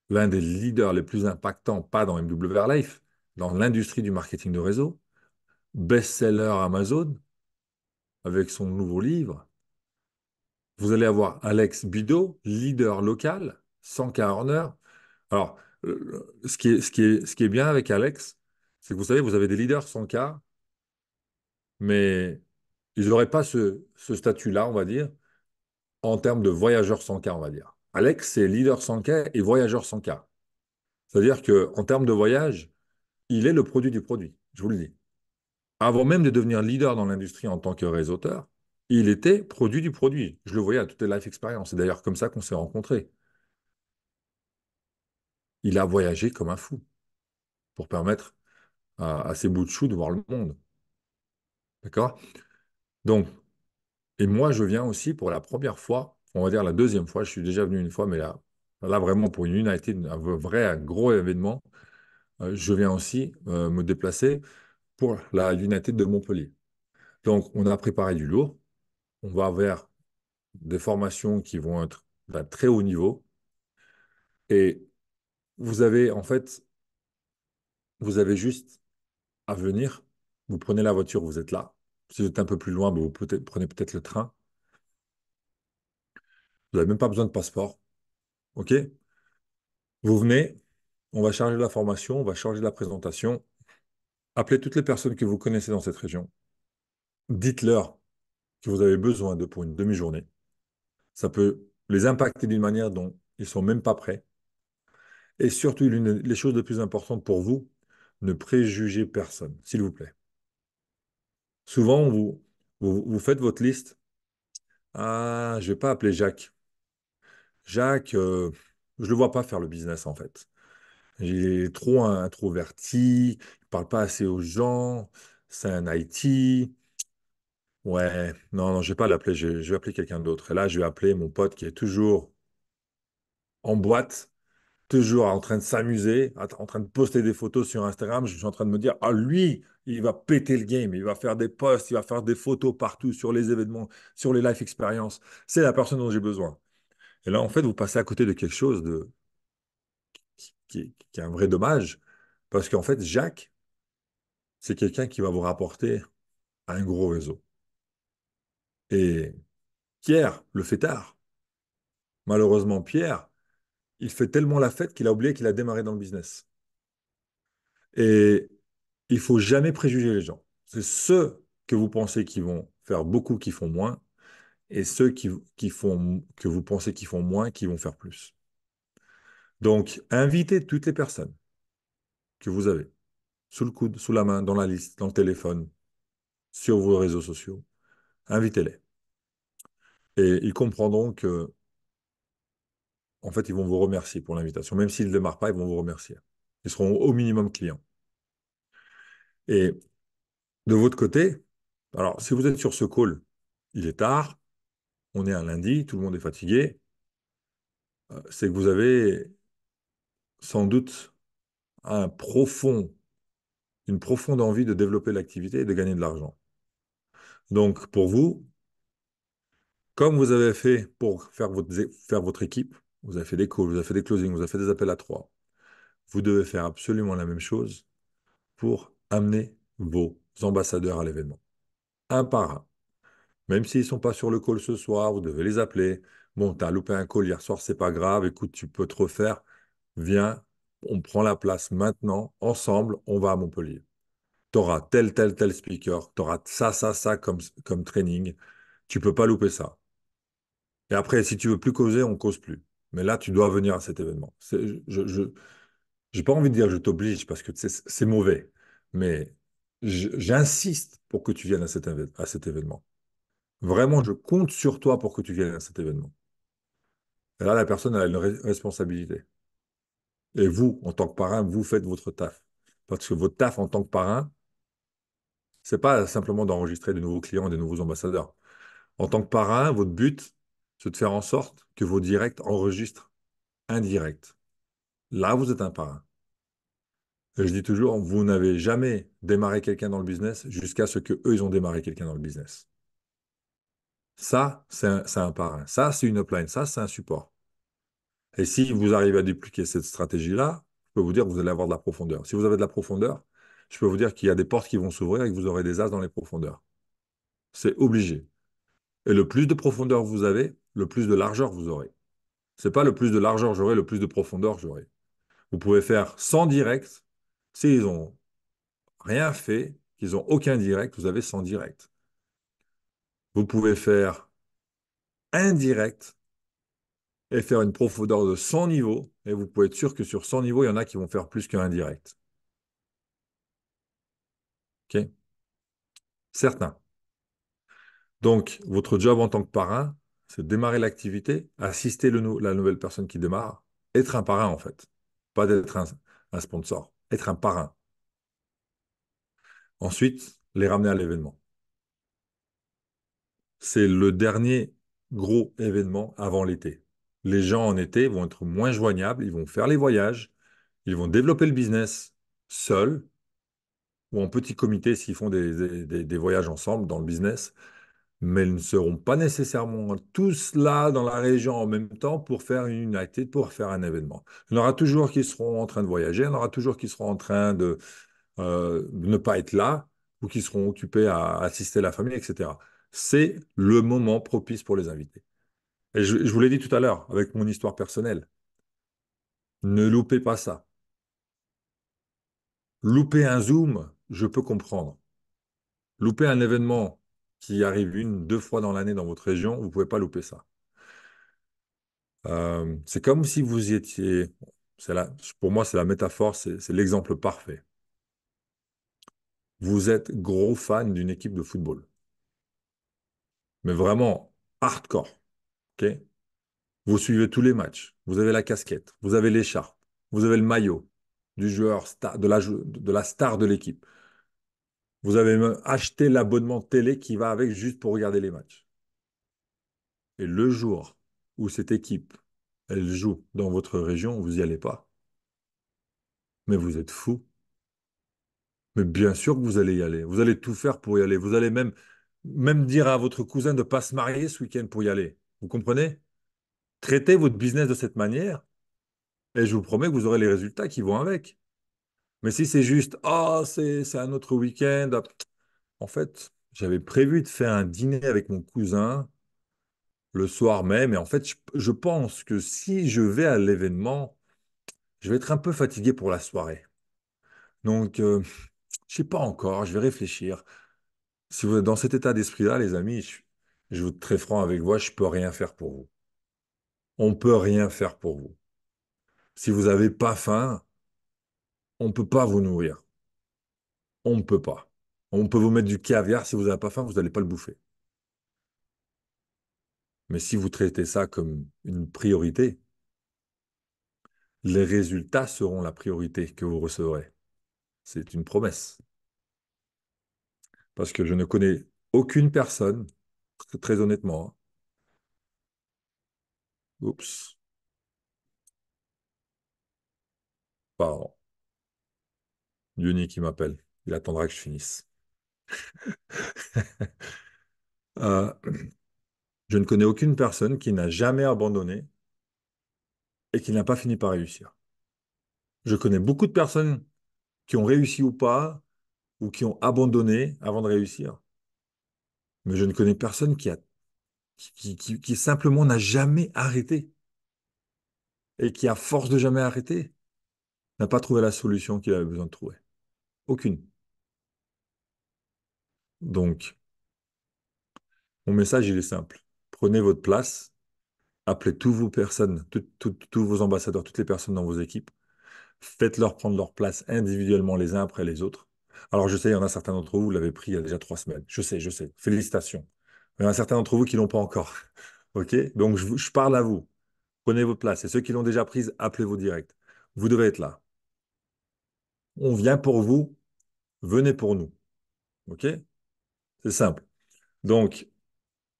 Speaker 5: l'un des leaders les plus impactants, pas dans MWR Life, dans l'industrie du marketing de réseau, best-seller Amazon, avec son nouveau livre. Vous allez avoir Alex Bidot, leader local, 100K earner. Alors, ce qui est bien avec Alex, c'est que vous savez, vous avez des leaders 100K, mais ils n'auraient pas ce statut-là, on va dire, en termes de voyageurs 100K, on va dire. Alex, c'est leader 100K et voyageur 100K. C'est-à-dire qu'en termes de voyage, il est le produit du produit, je vous le dis. Avant même de devenir leader dans l'industrie en tant que réseauteur, il était produit du produit. Je le voyais à toutes les life expériences. C'est d'ailleurs comme ça qu'on s'est rencontrés. Il a voyagé comme un fou pour permettre à ses bouts de chou de voir le monde. D'accord? Donc, et moi, je viens aussi pour la première fois, on va dire la deuxième fois, je suis déjà venu une fois, mais là vraiment pour une United, un gros événement, je viens aussi me déplacer pour la United de Montpellier. Donc, on a préparé du lourd. On va vers des formations qui vont être d'un très haut niveau. Et vous avez, en fait, vous avez juste à venir. Vous prenez la voiture, vous êtes là. Si vous êtes un peu plus loin, ben, prenez peut-être le train. Vous n'avez même pas besoin de passeport. OK? Vous venez, on va charger la formation, on va charger la présentation. Appelez toutes les personnes que vous connaissez dans cette région. Dites-leur que vous avez besoin d'eux pour une demi-journée. Ça peut les impacter d'une manière dont ils ne sont même pas prêts. Et surtout, les choses les plus importantes pour vous, ne préjugez personne, s'il vous plaît. Souvent, vous faites votre liste. Ah, je ne vais pas appeler Jacques. Jacques, je ne le vois pas faire le business, en fait. Il est trop introverti, il ne parle pas assez aux gens, c'est un IT. Ouais, non, non, je ne vais pas l'appeler, je vais appeler quelqu'un d'autre. Et là, je vais appeler mon pote qui est toujours en boîte, toujours en train de s'amuser, en train de poster des photos sur Instagram. Je suis en train de me dire, ah, lui, il va péter le game, il va faire des posts, il va faire des photos partout sur les événements, sur les life experiences. C'est la personne dont j'ai besoin. Et là, en fait, vous passez à côté de quelque chose qui est un vrai dommage, parce qu'en fait, Jacques, c'est quelqu'un qui va vous rapporter un gros réseau. Et Pierre le fait tard. Malheureusement, Pierre, il fait tellement la fête qu'il a oublié qu'il a démarré dans le business. Et il faut jamais préjuger les gens. C'est ceux que vous pensez qui vont faire beaucoup qui font moins, et ceux que vous pensez qui font moins qui vont faire plus. Donc, invitez toutes les personnes que vous avez, sous le coude, sous la main, dans la liste, dans le téléphone, sur vos réseaux sociaux. Invitez-les. Et ils comprendront que, en fait, ils vont vous remercier pour l'invitation. Même s'ils ne démarrent pas, ils vont vous remercier. Ils seront au minimum clients. Et de votre côté, alors, si vous êtes sur ce call, il est tard, on est un lundi, tout le monde est fatigué, c'est que vous avez sans doute un profond, une profonde envie de développer l'activité et de gagner de l'argent. Donc, pour vous, comme vous avez fait pour faire votre équipe, vous avez fait des calls, vous avez fait des closings, vous avez fait des appels à trois, vous devez faire absolument la même chose pour amener vos ambassadeurs à l'événement, un par un. Même s'ils ne sont pas sur le call ce soir, vous devez les appeler. Bon, tu as loupé un call hier soir, c'est pas grave. Écoute, tu peux te refaire. Viens, on prend la place maintenant. Ensemble, on va à Montpellier. Tu auras tel speaker. Tu auras ça comme training. Tu peux pas louper ça. Et après, si tu veux plus causer, on cause plus. Mais là, tu dois venir à cet événement. J'ai pas envie de dire je t'oblige parce que c'est mauvais. Mais j'insiste pour que tu viennes à cet événement. Vraiment, je compte sur toi pour que tu viennes à cet événement. Et là, la personne a une responsabilité. Et vous, en tant que parrain, vous faites votre taf. Parce que votre taf en tant que parrain, c'est pas simplement d'enregistrer de nouveaux clients et de nouveaux ambassadeurs. En tant que parrain, votre but, c'est de faire en sorte que vos directs enregistrent un direct. Là, vous êtes un parrain. Et je dis toujours, vous n'avez jamais démarré quelqu'un dans le business jusqu'à ce que eux, ils ont démarré quelqu'un dans le business. Ça, c'est un parrain. Ça, c'est une upline. Ça, c'est un support. Et si vous arrivez à dupliquer cette stratégie-là, je peux vous dire que vous allez avoir de la profondeur. Si vous avez de la profondeur, je peux vous dire qu'il y a des portes qui vont s'ouvrir et que vous aurez des as dans les profondeurs. C'est obligé. Et le plus de profondeur vous avez, le plus de largeur vous aurez. C'est pas le plus de largeur j'aurai, le plus de profondeur j'aurai. Vous pouvez faire 100 directs. S'ils ont rien fait, qu'ils ont aucun direct, vous avez 100 directs. Vous pouvez faire un direct et faire une profondeur de 100 niveaux, et vous pouvez être sûr que sur 100 niveaux, il y en a qui vont faire plus qu'un direct. OK? Certains. Donc, votre job en tant que parrain, c'est de démarrer l'activité, assister la nouvelle personne qui démarre, être un parrain en fait. Pas d'être un sponsor, être un parrain. Ensuite, les ramener à l'événement. C'est le dernier gros événement avant l'été. Les gens en été vont être moins joignables, ils vont faire les voyages, ils vont développer le business seuls ou en petit comité s'ils font des voyages ensemble dans le business, mais ils ne seront pas nécessairement tous là dans la région en même temps pour faire une United, pour faire un événement. Il y en aura toujours qui seront en train de voyager, il y en aura toujours qui seront en train de ne pas être là ou qui seront occupés à assister la famille, etc. C'est le moment propice pour les invités. Et je vous l'ai dit tout à l'heure avec mon histoire personnelle. Ne loupez pas ça. Louper un Zoom, je peux comprendre. Louper un événement qui arrive une, deux fois dans l'année dans votre région, vous ne pouvez pas louper ça. C'est comme si vous y étiez. Pour moi, c'est la métaphore, c'est l'exemple parfait. Vous êtes gros fan d'une équipe de football, mais vraiment hardcore. Ok. Vous suivez tous les matchs, vous avez la casquette, vous avez l'écharpe, vous avez le maillot du joueur star, de la star de l'équipe. Vous avez même acheté l'abonnement télé qui va avec juste pour regarder les matchs. Et le jour où cette équipe elle joue dans votre région, vous n'y allez pas. Mais vous êtes fou. Mais bien sûr que vous allez y aller. Vous allez tout faire pour y aller. Vous allez même dire à votre cousin de ne pas se marier ce week-end pour y aller. Vous comprenez? Traitez votre business de cette manière et je vous promets que vous aurez les résultats qui vont avec. Mais si c'est juste, ah, c'est un autre week-end. En fait, j'avais prévu de faire un dîner avec mon cousin le soir même. Et en fait, je pense que si je vais à l'événement, je vais être un peu fatigué pour la soirée. Donc, je sais pas encore, je vais réfléchir. Si vous êtes dans cet état d'esprit-là, les amis, je vais être très franc avec vous, je peux rien faire pour vous. On peut rien faire pour vous. Si vous n'avez pas faim, on ne peut pas vous nourrir. On ne peut pas. On peut vous mettre du caviar, si vous n'avez pas faim, vous n'allez pas le bouffer. Mais si vous traitez ça comme une priorité, les résultats seront la priorité que vous recevrez. C'est une promesse. Parce que je ne connais aucune personne, très honnêtement, hein. Oups, pardon. Yoni qui m'appelle. Il attendra que je finisse. Euh, je ne connais aucune personne qui n'a jamais abandonné et qui n'a pas fini par réussir. Je connais beaucoup de personnes qui ont réussi ou pas, ou qui ont abandonné avant de réussir. Mais je ne connais personne qui simplement n'a jamais arrêté et qui, à force de jamais arrêter, n'a pas trouvé la solution qu'il avait besoin de trouver. Aucune. Donc, mon message, il est simple. Prenez votre place, appelez toutes vos personnes, tous vos ambassadeurs, toutes les personnes dans vos équipes. Faites-leur prendre leur place individuellement les uns après les autres. Alors, je sais, il y en a certains d'entre vous, vous l'avez pris il y a déjà 3 semaines. Je sais. Félicitations. Mais il y en a certains d'entre vous qui ne l'ont pas encore. OK? Donc, je parle à vous. Prenez votre place. Et ceux qui l'ont déjà prise, appelez-vous direct. Vous devez être là. On vient pour vous. Venez pour nous. OK? C'est simple. Donc,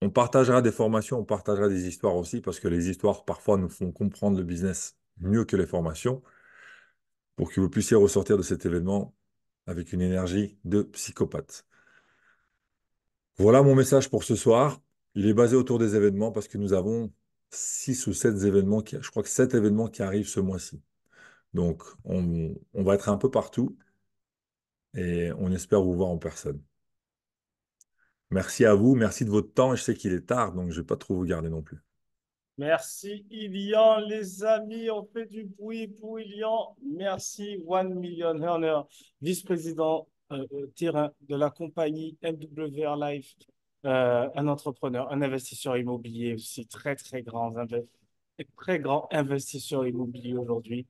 Speaker 5: on partagera des formations, on partagera des histoires aussi, parce que les histoires, parfois, nous font comprendre le business mieux que les formations, pour que vous puissiez ressortir de cet événement avec une énergie de psychopathe. Voilà mon message pour ce soir. Il est basé autour des événements parce que nous avons 6 ou 7 événements, je crois que 7 événements qui arrivent ce mois-ci. Donc, on va être un peu partout et on espère vous voir en personne. Merci à vous, merci de votre temps. Je sais qu'il est tard, donc je ne vais pas trop vous garder non plus.
Speaker 4: Merci, Ilian. Les amis, on fait du bruit pour Ilian. Merci, 1 million earner, vice-président terrain de la compagnie MWR Life, un entrepreneur, un investisseur immobilier aussi, très grand investisseur immobilier aujourd'hui.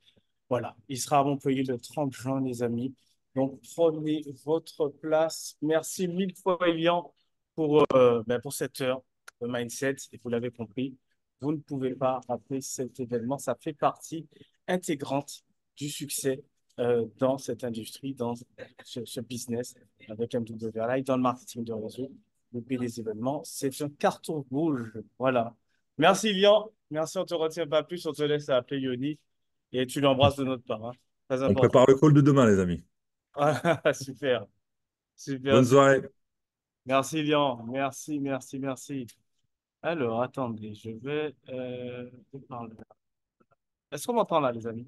Speaker 4: Voilà, il sera à Montpellier le 30 juin, les amis. Donc, prenez votre place. Merci mille fois, Elian, pour cette heure de mindset. Et vous l'avez compris, vous ne pouvez pas rater cet événement. Ça fait partie intégrante du succès dans cette industrie, dans ce business avec MWLI, dans le marketing de réseau. Depuis les événements, c'est un carton rouge. Voilà. Merci, Elian. Merci, on ne te retient pas plus. On te laisse appeler Yoni. Et tu l'embrasses de notre part, hein. Très
Speaker 5: On
Speaker 4: important.
Speaker 5: prépare le call de demain, les amis.
Speaker 4: Ah, super, super,
Speaker 5: Bonne
Speaker 4: super.
Speaker 5: soirée.
Speaker 4: Merci, Lian. Merci, merci, merci. Alors, attendez, je vais vous parler. Est-ce qu'on m'entend là, les amis?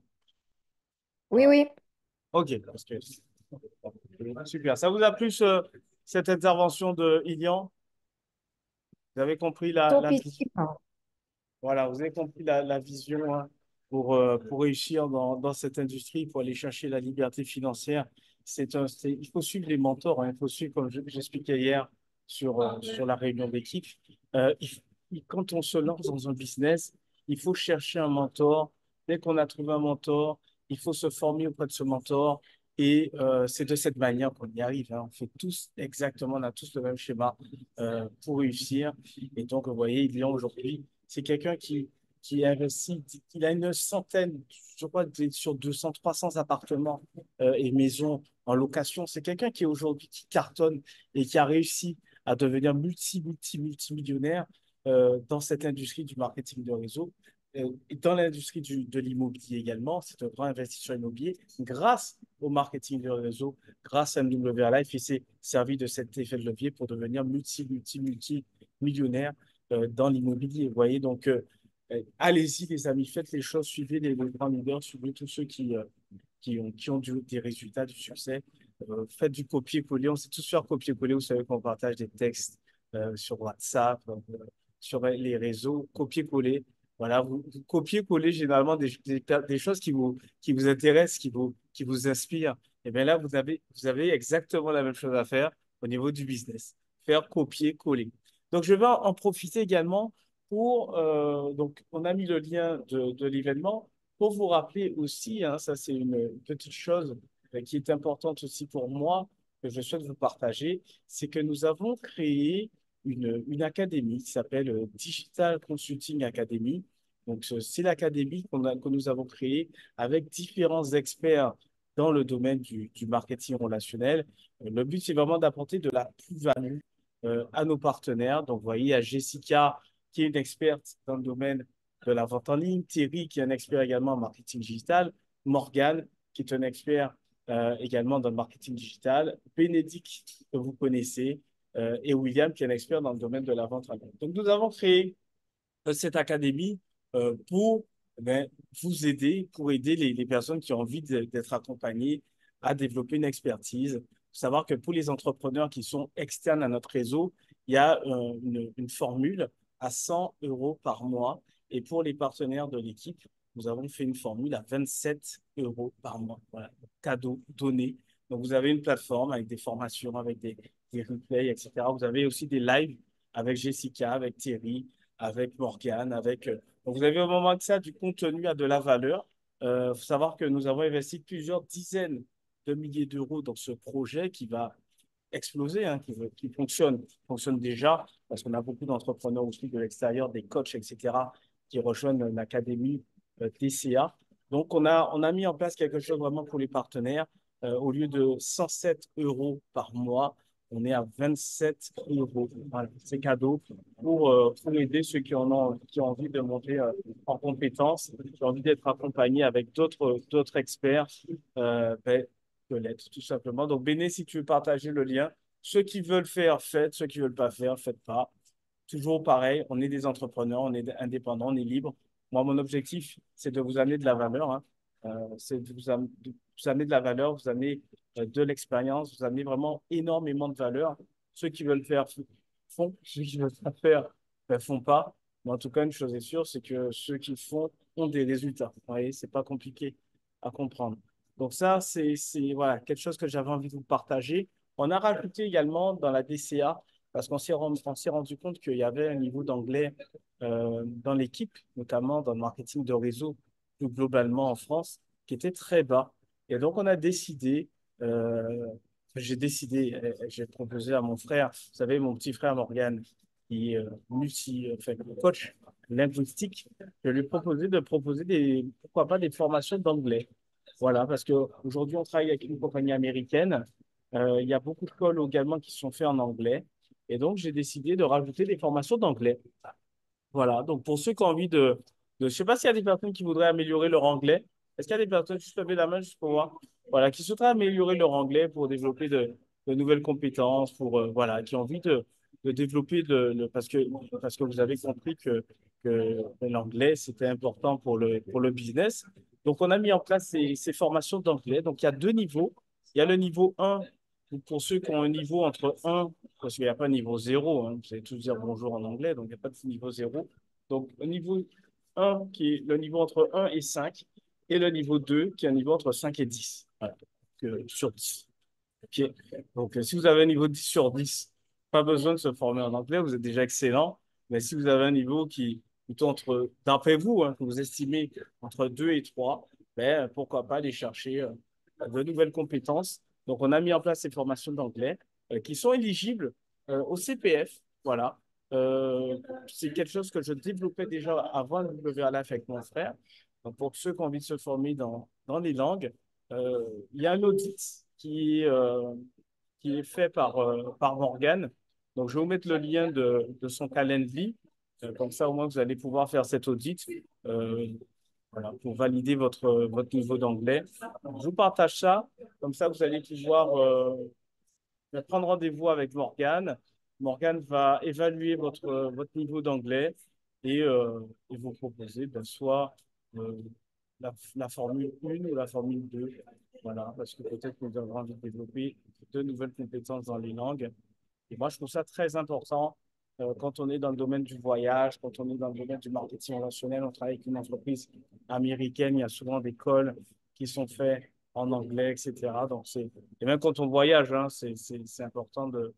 Speaker 6: Oui, oui,
Speaker 4: Ok, parce que super. Ça vous a plu cette intervention de Ilian? Vous avez compris la vision?
Speaker 6: topissime.
Speaker 4: Voilà, vous avez compris la vision, hein, pour réussir dans cette industrie, pour aller chercher la liberté financière. Il faut suivre les mentors, hein, il faut suivre, comme j'expliquais hier sur la réunion d'équipe. Quand on se lance dans un business, il faut chercher un mentor. Dès qu'on a trouvé un mentor, il faut se former auprès de ce mentor. Et c'est de cette manière qu'on y arrive, hein. On fait tous exactement, on a tous le même schéma pour réussir. Et donc, vous voyez, il y a aujourd'hui, c'est quelqu'un qui investit, il a une centaine, je crois, sur 200, 300 appartements et maisons en location. C'est quelqu'un qui aujourd'hui qui cartonne et qui a réussi à devenir multimillionnaire dans cette industrie du marketing de réseau. dans l'industrie de l'immobilier également, c'est un grand investisseur immobilier grâce au marketing de réseau, grâce à MW Life, il s'est servi de cet effet de levier pour devenir multimillionnaire dans l'immobilier. Vous voyez, donc allez-y les amis, faites les choses, suivez les grands leaders, suivez tous ceux qui ont des résultats, du succès. Faites du copier-coller. On sait tous faire copier-coller. Vous savez qu'on partage des textes sur WhatsApp, sur les réseaux. Copier-coller. Voilà, vous copiez-coller généralement des choses qui vous intéressent, qui vous inspirent. Et bien là, vous avez exactement la même chose à faire au niveau du business. Faire copier-coller. Donc, je vais en profiter également donc, on a mis le lien de l'événement pour vous rappeler aussi, hein, ça c'est une petite chose qui est importante aussi pour moi, que je souhaite vous partager, c'est que nous avons créé une académie qui s'appelle Digital Consulting Academy. Donc, c'est l'académie que nous avons créée avec différents experts dans le domaine du marketing relationnel. Le but, c'est vraiment d'apporter de la plus-value à nos partenaires. Donc, vous voyez, il y a Jessica, qui est une experte dans le domaine de la vente en ligne, Thierry, qui est un expert également en marketing digital, Morgane, qui est un expert également dans le marketing digital, Bénédicte, que vous connaissez, et William, qui est un expert dans le domaine de la vente en ligne. Donc, nous avons créé cette académie pour vous aider, pour aider les personnes qui ont envie d'être accompagnées à développer une expertise. Il faut savoir que pour les entrepreneurs qui sont externes à notre réseau, il y a une formule à 100 euros par mois. Et pour les partenaires de l'équipe, nous avons fait une formule à 27 euros par mois. Voilà, cadeau donné. Donc, vous avez une plateforme avec des formations, avec des replays, etc. Vous avez aussi des lives avec Jessica, avec Thierry, avec Morgane, donc, vous avez au moment que ça du contenu à de la valeur. Il faut savoir que nous avons investi plusieurs dizaines de milliers d'euros dans ce projet qui va exploser, hein, qui fonctionne déjà, parce qu'on a beaucoup d'entrepreneurs aussi de l'extérieur, des coachs, etc., qui rejoignent l'académie TCA. Donc, on a mis en place quelque chose vraiment pour les partenaires. Au lieu de 107 euros par mois, on est à 27 euros. Voilà, c'est cadeau pour aider ceux qui ont envie de monter en compétences, qui ont envie d'être accompagnés avec d'autres experts, de l'être, tout simplement. Donc, Béné, si tu veux partager le lien, ceux qui veulent faire, faites. Ceux qui ne veulent pas faire, faites pas. Toujours pareil, on est des entrepreneurs, on est indépendants, on est libre. Moi, mon objectif, c'est de vous amener de la valeur, hein. C'est de vous amener de la valeur, vous amener de l'expérience, vous amener vraiment énormément de valeur. Ceux qui veulent faire font, ceux qui ne veulent pas faire ne font pas. Mais en tout cas, une chose est sûre, c'est que ceux qui font ont des résultats. Vous voyez, c'est pas compliqué à comprendre. Donc ça, c'est voilà, quelque chose que j'avais envie de vous partager. On a rajouté également dans la DCA, parce qu'on s'est rendu compte qu'il y avait un niveau d'anglais dans l'équipe, notamment dans le marketing de réseau, plus globalement en France, qui était très bas. Et donc, on a décidé, j'ai proposé à mon frère, vous savez, mon petit frère Morgane, qui est coach linguistique, je lui ai proposé de proposer pourquoi pas des formations d'anglais. Voilà, parce qu'aujourd'hui, on travaille avec une compagnie américaine. Il y a beaucoup de calls également qui sont faits en anglais. Et donc, j'ai décidé de rajouter des formations d'anglais. Voilà, donc pour ceux qui ont envie je ne sais pas s'il y a des personnes qui voudraient améliorer leur anglais. Est-ce qu'il y a des personnes, juste lever la main juste pour voir, voilà, qui souhaiteraient améliorer leur anglais pour développer de nouvelles compétences, voilà, qui ont envie de développer parce que vous avez compris que l'anglais, c'était important pour le business. Donc, on a mis en place ces formations d'anglais. Donc, il y a deux niveaux. Il y a le niveau 1 pour ceux qui ont un niveau entre 1, parce qu'il n'y a pas de niveau 0, hein, vous allez tous dire bonjour en anglais, donc il n'y a pas de niveau 0. Donc, le niveau 1, qui est le niveau entre 1 et 5, et le niveau 2, qui est un niveau entre 5 et 10. Voilà, sur 10. OK. Donc, si vous avez un niveau 10 sur 10, pas besoin de se former en anglais, vous êtes déjà excellent. Mais si vous avez un niveau qui, plutôt d'après vous, hein, que vous estimez entre 2 et 3, ben, pourquoi pas aller chercher de nouvelles compétences. Donc, on a mis en place ces formations d'anglais qui sont éligibles au CPF. Voilà. C'est quelque chose que je développais déjà avant de WLF avec mon frère. Donc, pour ceux qui ont envie de se former dans les langues, il y a un audit qui est fait par Morgane. Donc, je vais vous mettre le lien de son Calendly. Comme ça, au moins, vous allez pouvoir faire cet audit voilà, pour valider votre niveau d'anglais. Je vous partage ça. Comme ça, vous allez pouvoir prendre rendez-vous avec Morgane. Morgane va évaluer votre niveau d'anglais et vous proposer soit euh, la Formule 1 ou la Formule 2. Voilà, parce que peut-être que nous avons envie de développer de nouvelles compétences dans les langues. Et moi, je trouve ça très important quand on est dans le domaine du voyage, quand on est dans le domaine du marketing relationnel, on travaille avec une entreprise américaine, il y a souvent des calls qui sont faits en anglais, etc. Donc, et même quand on voyage, hein, c'est important de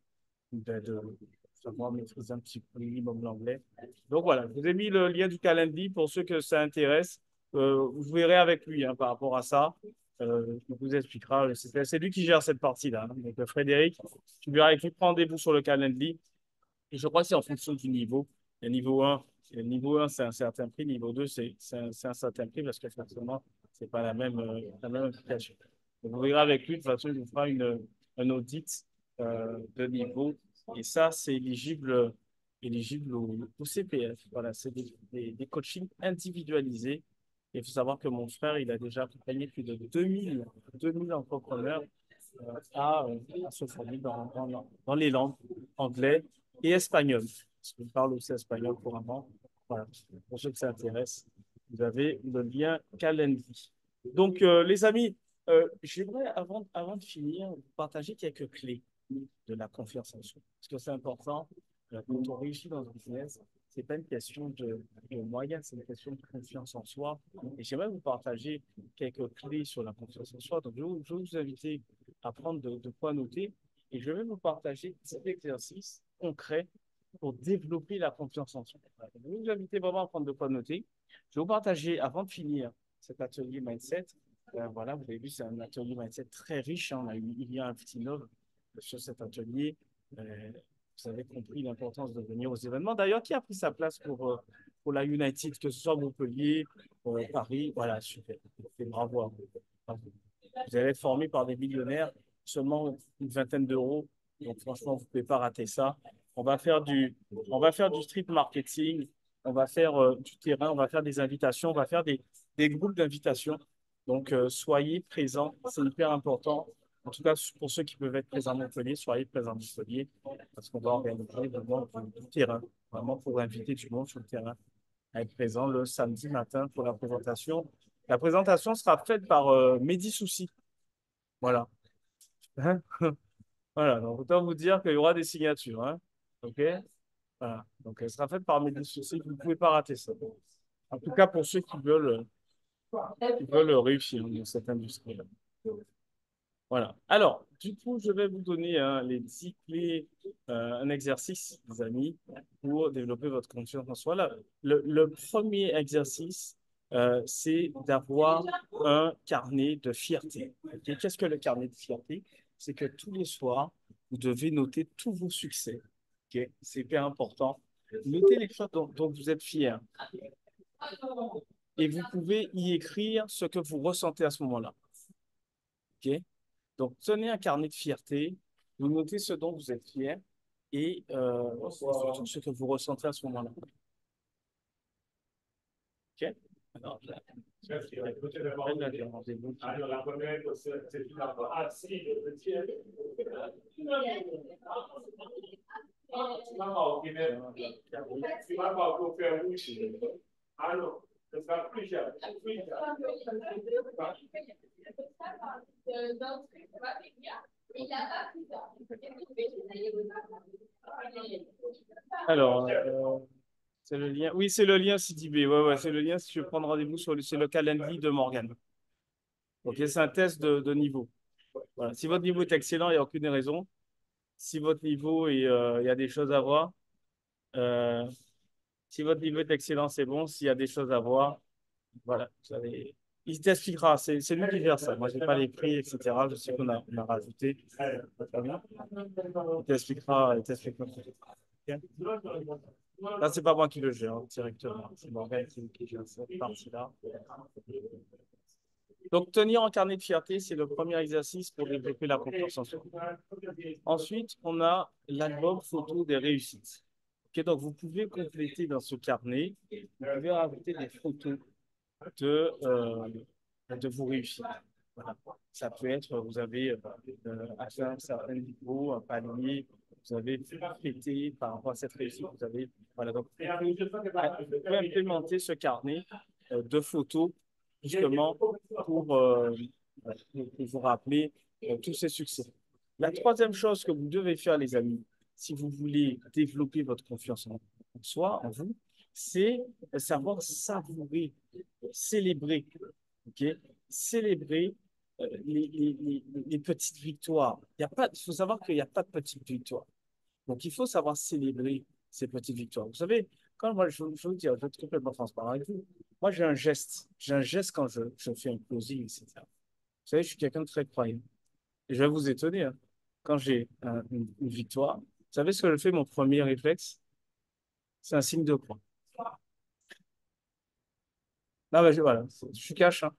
Speaker 4: savoir maîtriser un petit peu minimum l'anglais. Donc voilà, je vous ai mis le lien du Calendly pour ceux que ça intéresse. Vous verrez avec lui hein, par rapport à ça. Il vous expliquera. C'est lui qui gère cette partie-là. Hein. Donc, Frédéric, tu verras avec lui, prends rendez-vous sur le Calendly. Et je crois que c'est en fonction du niveau. Le niveau 1, c'est un certain prix. Niveau 2, c'est un certain prix parce que forcément, ce n'est pas la même application. Donc, vous verrez avec lui, de toute façon, il vous fera un audit de niveau. Et ça, c'est éligible au CPF. Voilà, c'est des coachings individualisés. Il faut savoir que mon frère, il a déjà accompagné plus de 2000 entrepreneurs à se former dans les langues anglais et espagnol. Parce qu'on parle aussi espagnol couramment. Voilà. Pour ceux que ça intéresse, vous avez le lien Calendly. Donc, les amis, j'aimerais, avant de finir, vous partager quelques clés de la confiance en soi. Parce que c'est important, quand on réussit dans un business, c'est pas une question de moyens, c'est une question de confiance en soi. Et j'aimerais vous partager quelques clés sur la confiance en soi. Donc, je vais vous inviter à prendre de quoi noter et je vais vous partager 10 exercices concrets pour développer la confiance en soi. Je vais vous inviter vraiment à prendre de quoi noter. Je vais vous partager, avant de finir cet atelier mindset, voilà, vous avez vu, c'est un atelier mindset très riche. Hein. On a eu Ilya Alftinov sur cet atelier. Vous avez compris l'importance de venir aux événements. D'ailleurs, qui a pris sa place pour la United, que ce soit Montpellier, Paris? Voilà, super. Bravo à vous. Bravo. Vous allez être formé par des millionnaires, seulement une vingtaine d'euros. Donc, franchement, vous ne pouvez pas rater ça. On va faire du street marketing, on va faire du terrain, on va faire des invitations, on va faire des groupes d'invitations. Donc, soyez présents, c'est hyper important. En tout cas, pour ceux qui peuvent être présents à Montpellier, soyez présents à Montpellier parce qu'on va organiser vraiment du terrain, vraiment pour inviter du monde sur le terrain à être présent le samedi matin pour la présentation. La présentation sera faite par Mehdi Soussi. Voilà. Hein. Voilà, donc autant vous dire qu'il y aura des signatures. Hein. OK? Voilà. Donc, elle sera faite par Mehdi Soussi. Vous ne pouvez pas rater ça. En tout cas, pour ceux qui veulent réussir dans cette industrie-là. Voilà. Alors, du coup, je vais vous donner hein, les 10 clés, un exercice, les amis, pour développer votre confiance en soi. Là, le premier exercice, c'est d'avoir un carnet de fierté. Okay? Qu'est-ce que le carnet de fierté? C'est que tous les soirs, vous devez noter tous vos succès. Okay? C'est hyper important. Notez les choses dont vous êtes fiers. Et vous pouvez y écrire ce que vous ressentez à ce moment-là. OK? Donc, tenez un carnet de fierté, vous notez ce dont vous êtes fier et surtout ce que vous ressentez à ce moment-là. OK? Alors, là,
Speaker 7: la première question, c'est tout d'abord. Ah, si, le tiers. Tu vas pas au faire rouge. Ah non, ce sera plus cher.
Speaker 4: Alors, c'est le lien. Oui, c'est le lien CDB. Ouais, c'est le lien si tu veux prendre rendez-vous c'est le calendrier de Morgane. Ok, c'est un test de niveau. Voilà. Si votre niveau est excellent, il n'y a aucune raison. Si votre niveau il y a des choses à voir. Si votre niveau est excellent, c'est bon. S'il y a des choses à voir, voilà. Il t'expliquera. C'est lui qui gère ça. Moi, je n'ai pas les prix, etc. Je sais qu'on a rajouté. Il t'expliquera. Okay. Là, c'est pas moi qui le gère directement. C'est Morgane qui gère cette partie-là. Donc, tenir un carnet de fierté, c'est le premier exercice pour développer la confiance en soi. Ensuite, on a l'album photo des réussites. Ok, donc, vous pouvez compléter dans ce carnet, vous pouvez rajouter des photos de vos réussites. Voilà. Ça peut être, vous avez atteint un certain niveau, un palier, vous avez fêté par rapport à cette réussite, vous avez, voilà, donc vous pouvez implémenter ce carnet de photos justement pour vous rappeler tous ces succès. La troisième chose que vous devez faire, les amis, si vous voulez développer votre confiance en soi, en vous, c'est savoir savourer, célébrer, ok? Célébrer les petites victoires. Il faut savoir qu'il n'y a pas de petites victoires. Donc, il faut savoir célébrer ces petites victoires. Vous savez, quand moi, je vous dire, je vais être complètement transparent avec vous. Moi, j'ai un geste. J'ai un geste quand je fais un closing, etc. Vous savez, je suis quelqu'un de très croyant. Et je vais vous étonner, hein. Quand j'ai une victoire, vous savez ce que je fais, mon premier réflexe? C'est un signe de croix. Non, mais voilà, je suis cash, hein.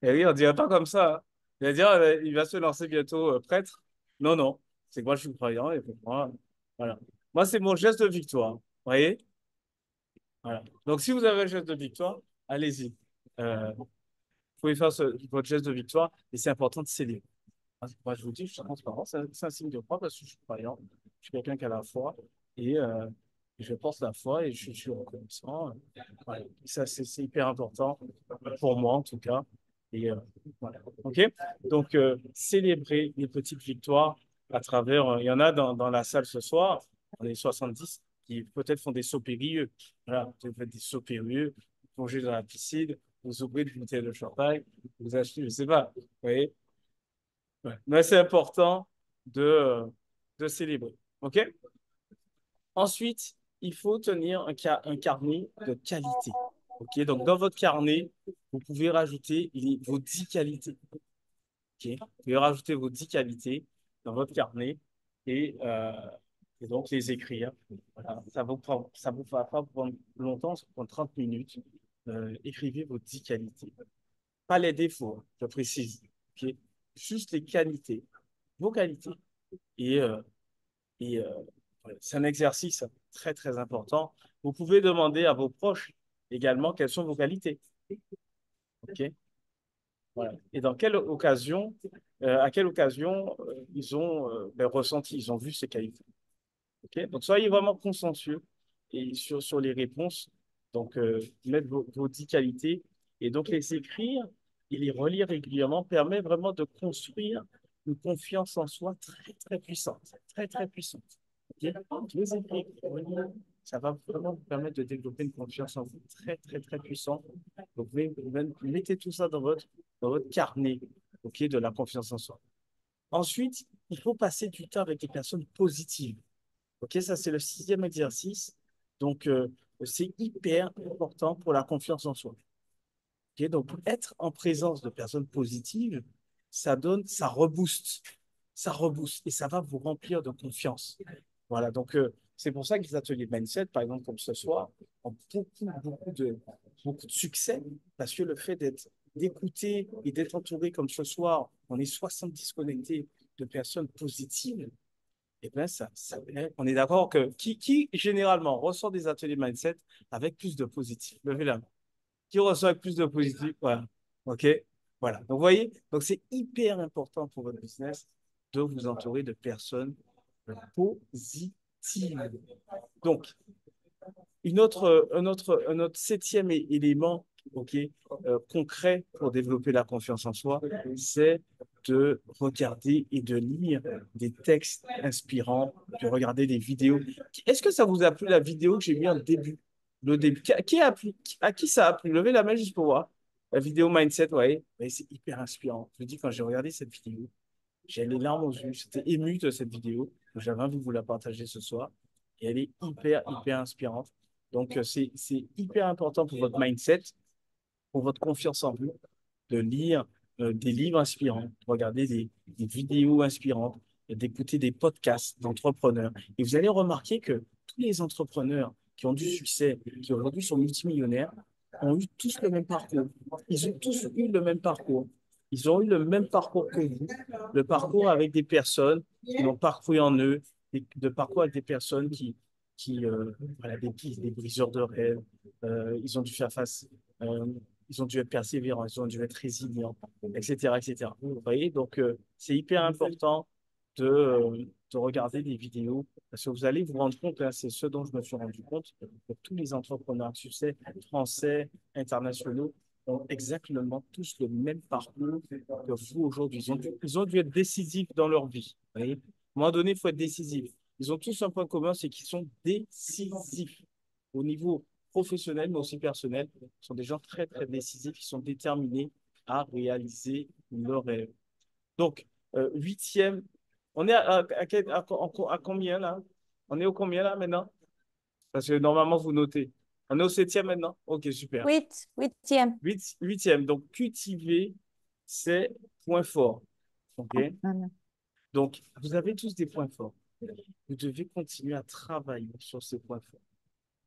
Speaker 4: Et oui, on dirait pas comme ça, hein. Il va dire, il va se lancer bientôt prêtre. Non, non, c'est que moi, je suis croyant et pour moi, voilà. Moi, c'est mon geste de victoire. Vous voyez? Voilà. Donc, si vous avez un geste de victoire, allez-y. Vous pouvez faire votre geste de victoire et c'est important de célébrer. Moi, je vous dis, je suis transparent, c'est un signe de croix parce que je suis croyant. Je suis quelqu'un qui a la foi et je porte la foi et je suis reconnaissant. Voilà. Ça, c'est hyper important pour moi, en tout cas. Et voilà. OK? Donc, célébrer les petites victoires à travers. Il y en a dans la salle ce soir, on est 70, qui peut-être font des sauts périlleux. Voilà, vous faites des sauts périlleux, vous plongez dans la piscine, vous ouvrez une bouteille de champagne, vous achetez, je ne sais pas. Vous voyez? Ouais. Mais c'est important de célébrer. OK? Ensuite, il faut tenir un carnet de qualité. OK? Donc, dans votre carnet, vous pouvez rajouter vos 10 qualités. OK? Vous pouvez rajouter vos 10 qualités dans votre carnet et donc les écrire. Voilà. Ça vous va pas prendre longtemps, ça prend 30 minutes. Écrivez vos 10 qualités. Pas les défauts, hein, je précise. OK? Juste les qualités, vos qualités. Et, euh, voilà. C'est un exercice très, très important. Vous pouvez demander à vos proches également quelles sont vos qualités. OK? Voilà. Et dans quelle occasion, à quelle occasion ils ont ressenti, ils ont vu ces qualités. OK? Donc, soyez vraiment consciencieux et sur les réponses. Donc, mettre vos 10 qualités et donc les écrire et les relire régulièrement permet vraiment de construire une confiance en soi très, très puissante. Très, très puissante. OK? Les écrire, relire, ça va vraiment vous permettre de développer une confiance en vous très, très, très puissante. Donc, vous mettez tout ça dans votre carnet, OK, de la confiance en soi. Ensuite, il faut passer du temps avec des personnes positives. OK, ça, c'est le 6e exercice. Donc, c'est hyper important pour la confiance en soi. OK, donc, être en présence de personnes positives, ça rebooste. Ça rebooste et ça va vous remplir de confiance. Voilà, donc c'est pour ça que les ateliers mindset, par exemple, comme ce soir, ont beaucoup de succès parce que le fait d'écouter et d'être entouré comme ce soir, on est 70 connectés de personnes positives, et bien on est d'accord que qui généralement ressort des ateliers mindset avec plus de positif? Levez la main. Qui ressort avec plus de positif? Voilà. OK? Voilà. Donc, vous voyez, donc c'est hyper important pour votre business de vous entourer de personnes positives. Donc, un autre 7e élément, OK, concret pour développer la confiance en soi, c'est de regarder et de lire des textes inspirants, de regarder des vidéos. Est-ce que ça vous a plu la vidéo que j'ai mis en début? Le début. À qui ça a plu? Levez la main juste pour voir. La vidéo Mindset, ouais, c'est hyper inspirant. Je vous dis, quand j'ai regardé cette vidéo, j'ai les larmes aux yeux. J'étais ému de cette vidéo. J'avais envie de vous la partager ce soir. Et elle est hyper, hyper inspirante. Donc, c'est hyper important pour votre mindset, pour votre confiance en vous, de lire des livres inspirants, de regarder des vidéos inspirantes, d'écouter des podcasts d'entrepreneurs. Et vous allez remarquer que tous les entrepreneurs qui ont du succès, qui aujourd'hui sont multimillionnaires, ont eu tous le même parcours. Ils ont tous eu le même parcours. Ils ont eu le même parcours que vous, le parcours avec des personnes qui l'ont parcouru en eux, de parcours avec des personnes voilà, des briseurs de rêves. Ils ont dû faire face, euh, ils ont dû être persévérants, ils ont dû être résilients, etc., etc. Vous voyez, donc c'est hyper important de regarder des vidéos parce que vous allez vous rendre compte, hein, c'est ce dont je me suis rendu compte, que tous les entrepreneurs à succès, français, internationaux, ont exactement tous le même parcours que vous aujourd'hui. Ils ont dû être décisifs dans leur vie. Vous voyez, à un moment donné, il faut être décisif. Ils ont tous un point commun, c'est qu'ils sont décisifs au niveau professionnel, mais aussi personnel. Ils sont des gens très, très décisifs, qui sont déterminés à réaliser leurs rêves. Donc, huitième, on est à combien là? On est au combien là maintenant? Parce que normalement, vous notez. On est au septième maintenant? Ok, super.
Speaker 6: Huitième.
Speaker 4: Huitième, donc cultiver ses points forts. Ok?
Speaker 6: Voilà.
Speaker 4: Donc, vous avez tous des points forts. Vous devez continuer à travailler sur ces points forts.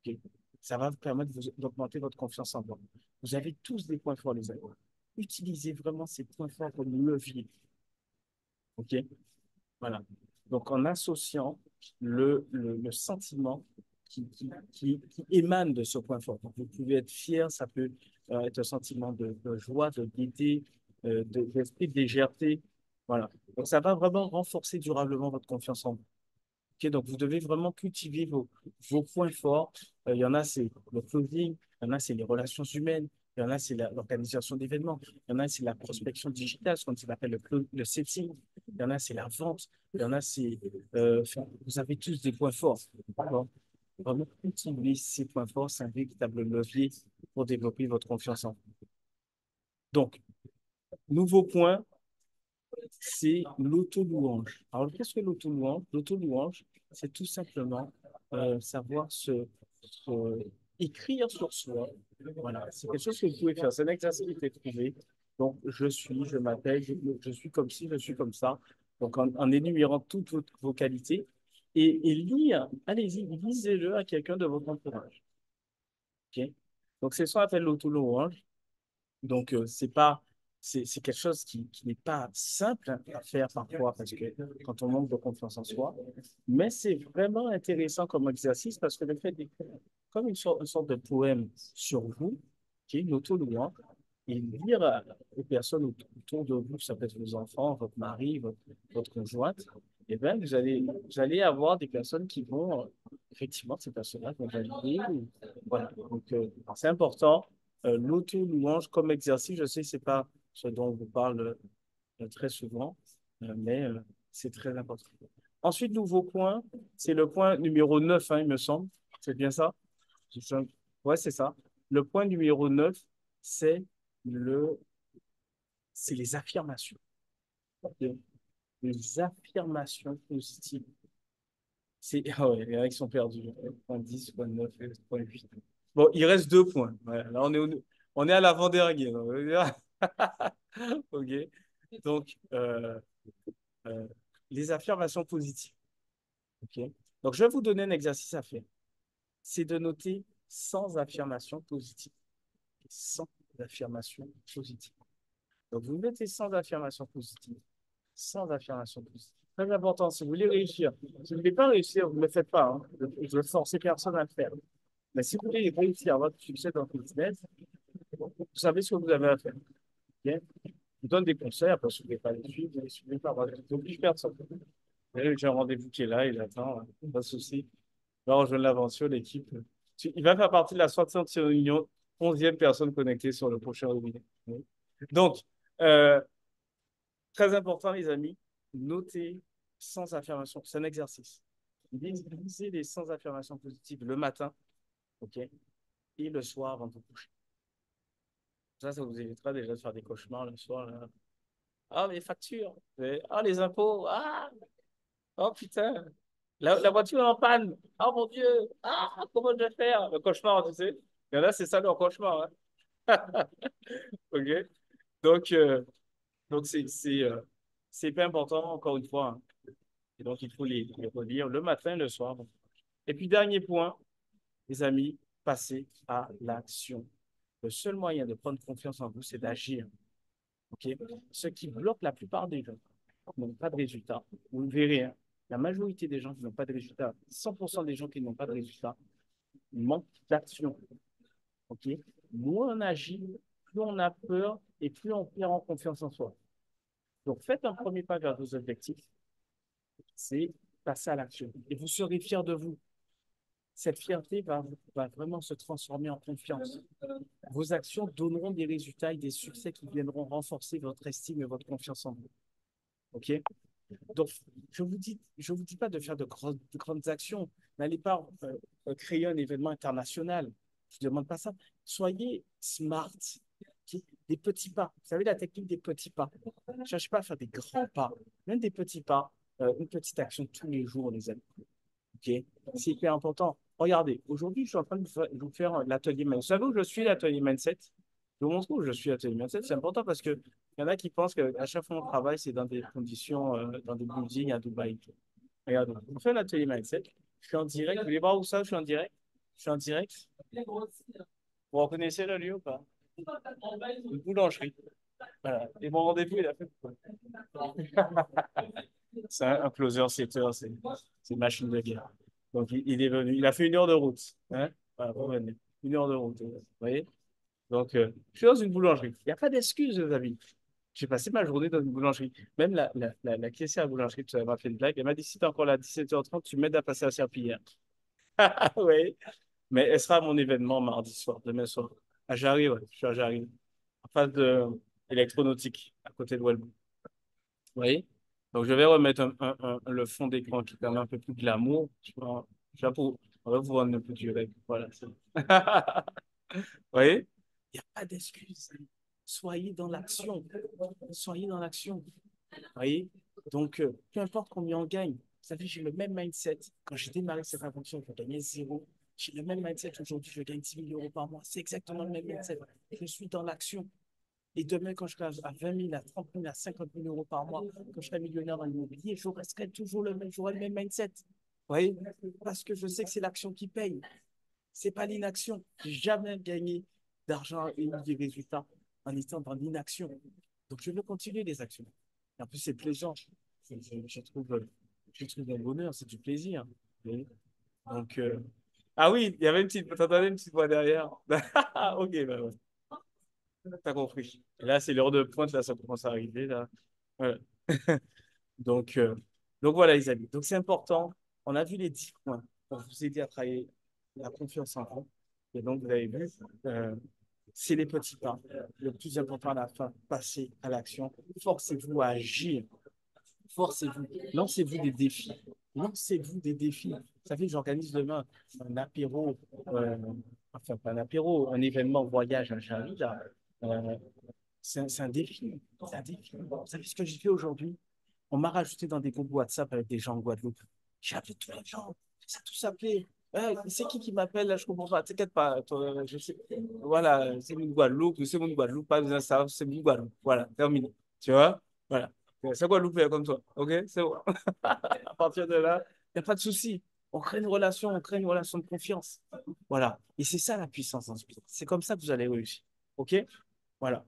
Speaker 4: Ok. Ça va vous permettre d'augmenter votre confiance en vous. Vous avez tous des points forts, les amis. Utilisez vraiment ces points forts comme levier. OK? Voilà. Donc, en associant le sentiment qui émane de ce point fort. Donc, vous pouvez être fier, ça peut être un sentiment de joie, de gaieté, d'esprit de légèreté. Voilà. Donc, ça va vraiment renforcer durablement votre confiance en vous. Ok, donc, vous devez vraiment cultiver vos points forts. Il y en a, c'est le closing. Il y en a, c'est les relations humaines. Il y en a, c'est l'organisation d'événements. Il y en a, c'est la prospection digitale, ce qu'on appelle le setting. Il y en a, c'est la vente. Il y en a, c'est... enfin, vous avez tous des points forts. D'accord. Vraiment, cultiver ces points forts, c'est un véritable levier pour développer votre confiance en vous. Donc, nouveau point, c'est l'auto-louange. Alors, qu'est-ce que l'auto-louange? L'auto-louange, c'est tout simplement savoir écrire sur soi. Voilà, c'est quelque chose que vous pouvez faire. C'est un exercice qui est trouvé. Donc, je m'appelle, je suis comme ci, je suis comme ça. Donc, en énumérant toutes vos qualités et lire, allez-y, lisez-le à quelqu'un de votre entourage. OK? Donc, c'est ce qu'on appelle l'auto-louange. Donc, c'est quelque chose qui n'est pas simple à faire parfois parce que quand on manque de confiance en soi, mais c'est vraiment intéressant comme exercice parce que le fait d'écrire comme une sorte de poème sur vous, qui est une auto-louange, et lire aux personnes autour de vous, ça peut être vos enfants, votre mari, votre conjointe, et bien, vous allez avoir des personnes qui vont, effectivement, ces personnes-là vont valider. Voilà. Donc, c'est important. L'auto-louange comme exercice, je sais que ce n'est pas ce dont on vous parle très souvent, mais c'est très important. Ensuite, nouveau point, c'est le point numéro 9, hein, il me semble. C'est bien ça? Ouais, c'est ça. Le point numéro 9, c'est le, c'est les affirmations. Les affirmations positives. Ah ouais, il y en a qui sont perdus. Point 10, point 9, point 8. Bon, il reste 2 points. Ouais, là, on est à l'avant-dernier. OK. Donc, euh, les affirmations positives. OK. Donc, je vais vous donner un exercice à faire. C'est de noter 100 affirmations positives. 100 affirmations positives. Donc, vous mettez 100 affirmations positives. 100 affirmations positives. Très important, si vous voulez réussir. Si vous ne voulez pas réussir, vous ne le faites pas. Hein. Je ne force personne à le faire. Mais si vous voulez réussir votre succès dans le business, vous savez ce que vous avez à faire. Okay? Je vous donne des conseils, après, si vous ne voulez pas les suivre, vous ne les suivez pas. Je n'oblige personne. J'ai un rendez-vous qui est là, il attend, pas de souci. Il va rejoindre l'aventure, l'équipe. Il va faire partie de la 60e réunion, 11e personne connectée sur le prochain webinaire. Donc, très important, les amis, notez 100 affirmations. C'est un exercice. Lisez les 100 affirmations positives le matin, OK, et le soir avant de vous coucher. Ça vous évitera déjà de faire des cauchemars le soir. Là. Ah, mes factures. Ah, les impôts. Ah, oh putain. La voiture est en panne. Oh mon Dieu. Ah, comment je vais faire? Le cauchemar, tu sais. Il y en a, c'est ça leur cauchemar. Hein. OK. Donc, donc c'est pas important, encore une fois. Hein. Et donc, il faut les relire le matin et le soir. Et puis, dernier point, les amis, passez à l'action. Le seul moyen de prendre confiance en vous, c'est d'agir. OK? Ce qui bloque la plupart des gens n'ont pas de résultat. Vous le verrez. Hein. la majorité des gens qui n'ont pas de résultats, 100% des gens qui n'ont pas de résultats, manquent d'action. OK? Moins on agit, plus on a peur et plus on perd en confiance en soi. Donc, faites un premier pas vers vos objectifs, c'est passer à l'action. Et vous serez fiers de vous. Cette fierté va vraiment se transformer en confiance. Vos actions donneront des résultats et des succès qui viendront renforcer votre estime et votre confiance en vous. OK? Donc, je vous dis pas de faire de grandes actions. N'allez pas créer un événement international. Je ne demande pas ça. Soyez smart. OK? Des petits pas. Vous savez la technique des petits pas. Ne cherchez pas à faire des grands pas. Même des petits pas. Une petite action tous les jours, les amis. OK? C'est hyper important. Regardez, aujourd'hui, je suis en train de vous faire l'atelier mindset. Vous savez où je suis, l'atelier mindset? Je vous montre où je suis, l'atelier mindset. C'est important parce que il y en a qui pensent qu'à chaque fois qu'on travaille, c'est dans des conditions, dans des buildings à Dubaï. Regardez, on fait l'atelier mindset. Je suis en direct. Vous voulez voir où ça? Je suis en direct. Je suis en direct. Vous reconnaissez le lieu ou pas? Une boulangerie. Voilà. Et mon rendez-vous, il a fait quoi? C'est un closer setter, c'est une machine de guerre. Donc, il est venu. Il a fait 1 heure de route. Hein? Voilà, pour venir. 1 heure de route. Vous voyez? Donc, je suis dans une boulangerie. Il n'y a pas d'excuse, les amis. J'ai passé ma journée dans une boulangerie. Même la caissière à la boulangerie, tu m'a fait une blague. Elle m'a dit, si tu es encore là à 17h30, tu m'aides à passer à Serpillière. Oui. Mais elle sera à mon événement mardi soir, demain soir. À Jarry, ouais. Je suis à Jarry. En face de Electronautique, à côté de Walbou. Vous voyez? Donc, je vais remettre le fond d'écran qui permet un peu plus de glamour. On va vous rendre un peu du rêve. Voilà. Vous voyez? Il n'y a pas d'excuse. Soyez dans l'action. Soyez dans l'action. Vous voyez? Donc, peu importe combien on gagne. Vous savez, j'ai le même mindset. Quand j'ai démarré cette aventure, je gagnais zéro. J'ai le même mindset aujourd'hui, je gagne 10 000 € par mois. C'est exactement le même mindset. Je suis dans l'action. Et demain, quand je serai à 20 000, à 30 000, à 50 000 € par mois, quand je serai millionnaire dans l'immobilier, je resterai toujours le même, j'aurai le même mindset. Vous voyez? Parce que je sais que c'est l'action qui paye. C'est pas l'inaction. J'ai jamais gagné d'argent et eu des résultats en étant dans l'inaction. Donc, je veux continuer les actions. Et en plus, c'est plaisant. Je trouve un bonheur, c'est du plaisir. Vous voyez. Donc, ah oui, il y avait t'entendais une petite voix derrière. Ok, bah ouais. T'as compris. Et là, c'est l'heure de pointe, là, ça commence à arriver, là. Voilà. Donc, euh, donc voilà, les amis. Donc, c'est important. On a vu les 10 points pour vous aider à travailler la confiance en vous. Et donc, vous avez vu, euh, c'est les petits pas. Le plus important à la fin, passer à l'action. Forcez-vous à agir. Forcez-vous. Lancez-vous des défis. Lancez-vous des défis. Vous savez, j'organise demain un apéro, enfin, pas un apéro, un événement voyage à Jarry, là. Euh, c'est un défi. C'est un défi. Vous savez ce que j'ai fait aujourd'hui? On m'a rajouté dans des groupes WhatsApp avec des gens en Guadeloupe. J'ai appelé tous les gens. Ça a tous appelé. C'est qui m'appelle là? Je comprends pas. T'inquiète pas. Toi, je sais. Voilà, c'est mon Guadeloupe. C'est mon Guadeloupe. Pas besoin de ça. C'est mon Guadeloupe. Voilà, terminé. Tu vois? Voilà. C'est Guadeloupe comme toi. OK? C'est bon. À partir de là, il n'y a pas de souci. On crée une relation de confiance. Voilà. Et c'est ça la puissance dans ce business. C'est comme ça que vous allez réussir. OK? Voilà.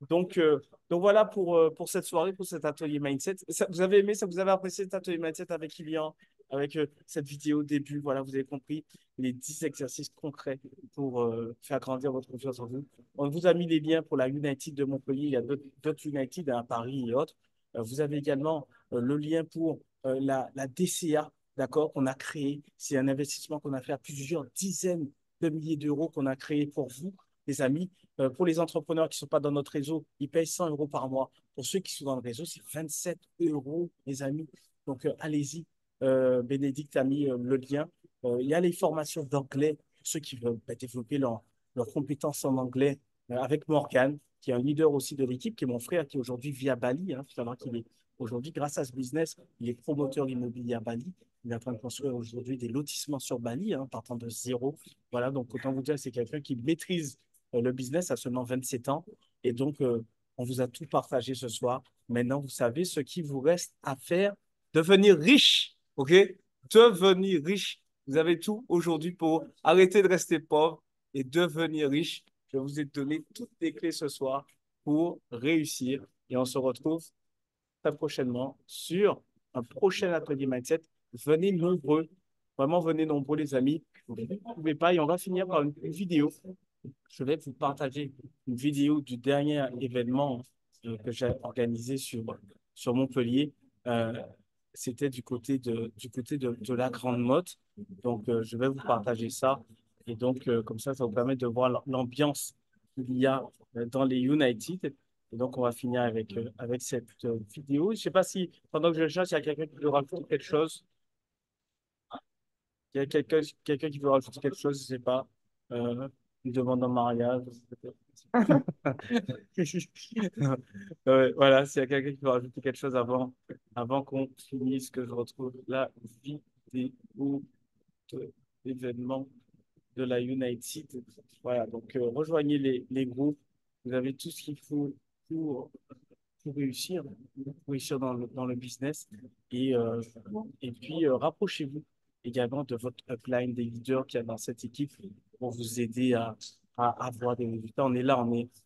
Speaker 4: Donc, donc voilà pour cette soirée, pour cet atelier mindset. Vous avez aimé ça? Vous avez apprécié cet atelier mindset avec Kylian, avec cette vidéo au début? Voilà, vous avez compris les 10 exercices concrets pour faire grandir votre confiance en vous. On vous a mis les liens pour la United de Montpellier. Il y a d'autres United à Paris et autres. Vous avez également le lien pour la DCA, d'accord, qu'on a créé. C'est un investissement qu'on a fait à plusieurs dizaines de milliers d'euros qu'on a créé pour vous, les amis. Pour les entrepreneurs qui ne sont pas dans notre réseau, ils payent 100 € par mois. Pour ceux qui sont dans le réseau, c'est 27 €, les amis. Donc, allez-y. Bénédicte a mis le lien. Il y a les formations d'anglais pour ceux qui veulent développer leurs compétences en anglais avec Morgan, qui est un leader aussi de l'équipe, qui est mon frère, qui aujourd'hui vit à Bali. Il faut savoir qu'il est aujourd'hui, grâce à ce business, il est promoteur immobilier à Bali. Il est en train de construire aujourd'hui des lotissements sur Bali, partant de zéro. Voilà, donc autant vous dire, c'est quelqu'un qui maîtrise le business à seulement 27 ans. Et donc, on vous a tout partagé ce soir. Maintenant, vous savez ce qu'il vous reste à faire. Devenir riche, OK? Devenir riche. Vous avez tout aujourd'hui pour arrêter de rester pauvre et devenir riche. Je vous ai donné toutes les clés ce soir pour réussir. Et on se retrouve très prochainement sur un prochain atelier mindset, venez nombreux. Vraiment, venez nombreux, les amis. Vous ne pouvez pas. Et on va finir par une vidéo. Je vais vous partager une vidéo du dernier événement que j'ai organisé sur Montpellier. C'était du côté de la Grande Motte. Donc, je vais vous partager ça. Et donc, comme ça vous permet de voir l'ambiance qu'il y a dans les United. Et donc, on va finir avec cette vidéo. Je ne sais pas si, pendant que je cherche, il y a quelqu'un qui veut rajouter quelque chose. Il y a quelqu'un qui veut rajouter quelque chose, je ne sais pas. Une demande en mariage. Voilà, s'il y a quelqu'un qui veut rajouter quelque chose avant qu'on finisse, que je retrouve la vidéo de l'événement de la United. Voilà, donc rejoignez les groupes. Vous avez tout ce qu'il faut pour, pour réussir dans le business. Et, euh, et puis, rapprochez-vous également de votre upline, des leaders qu'il y a dans cette équipe pour vous aider à avoir des résultats. On est là,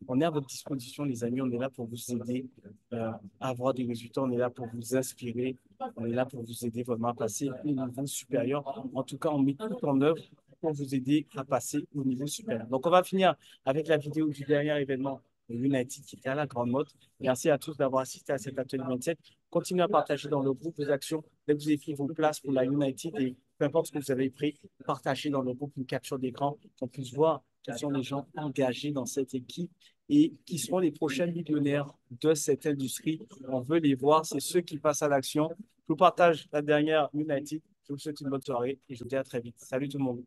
Speaker 4: on est à votre disposition, les amis. On est là pour vous aider à avoir des résultats. On est là pour vous inspirer. On est là pour vous aider vraiment à passer au niveau supérieur. En tout cas, on met tout en œuvre pour vous aider à passer au niveau supérieur. Donc, on va finir avec la vidéo du dernier événement United qui était à la Grande Motte. Merci à tous d'avoir assisté à cet atelier 27. Continuez à partager dans le groupe vos actions. Dès que vous avez pris vos places pour la United et peu importe ce que vous avez pris, partagez dans le groupe une capture d'écran, qu'on puisse voir quels sont les gens engagés dans cette équipe et qui seront les prochains millionnaires de cette industrie. On veut les voir, c'est ceux qui passent à l'action. Je vous partage la dernière United. Je vous souhaite une bonne soirée et je vous dis à très vite. Salut tout le monde.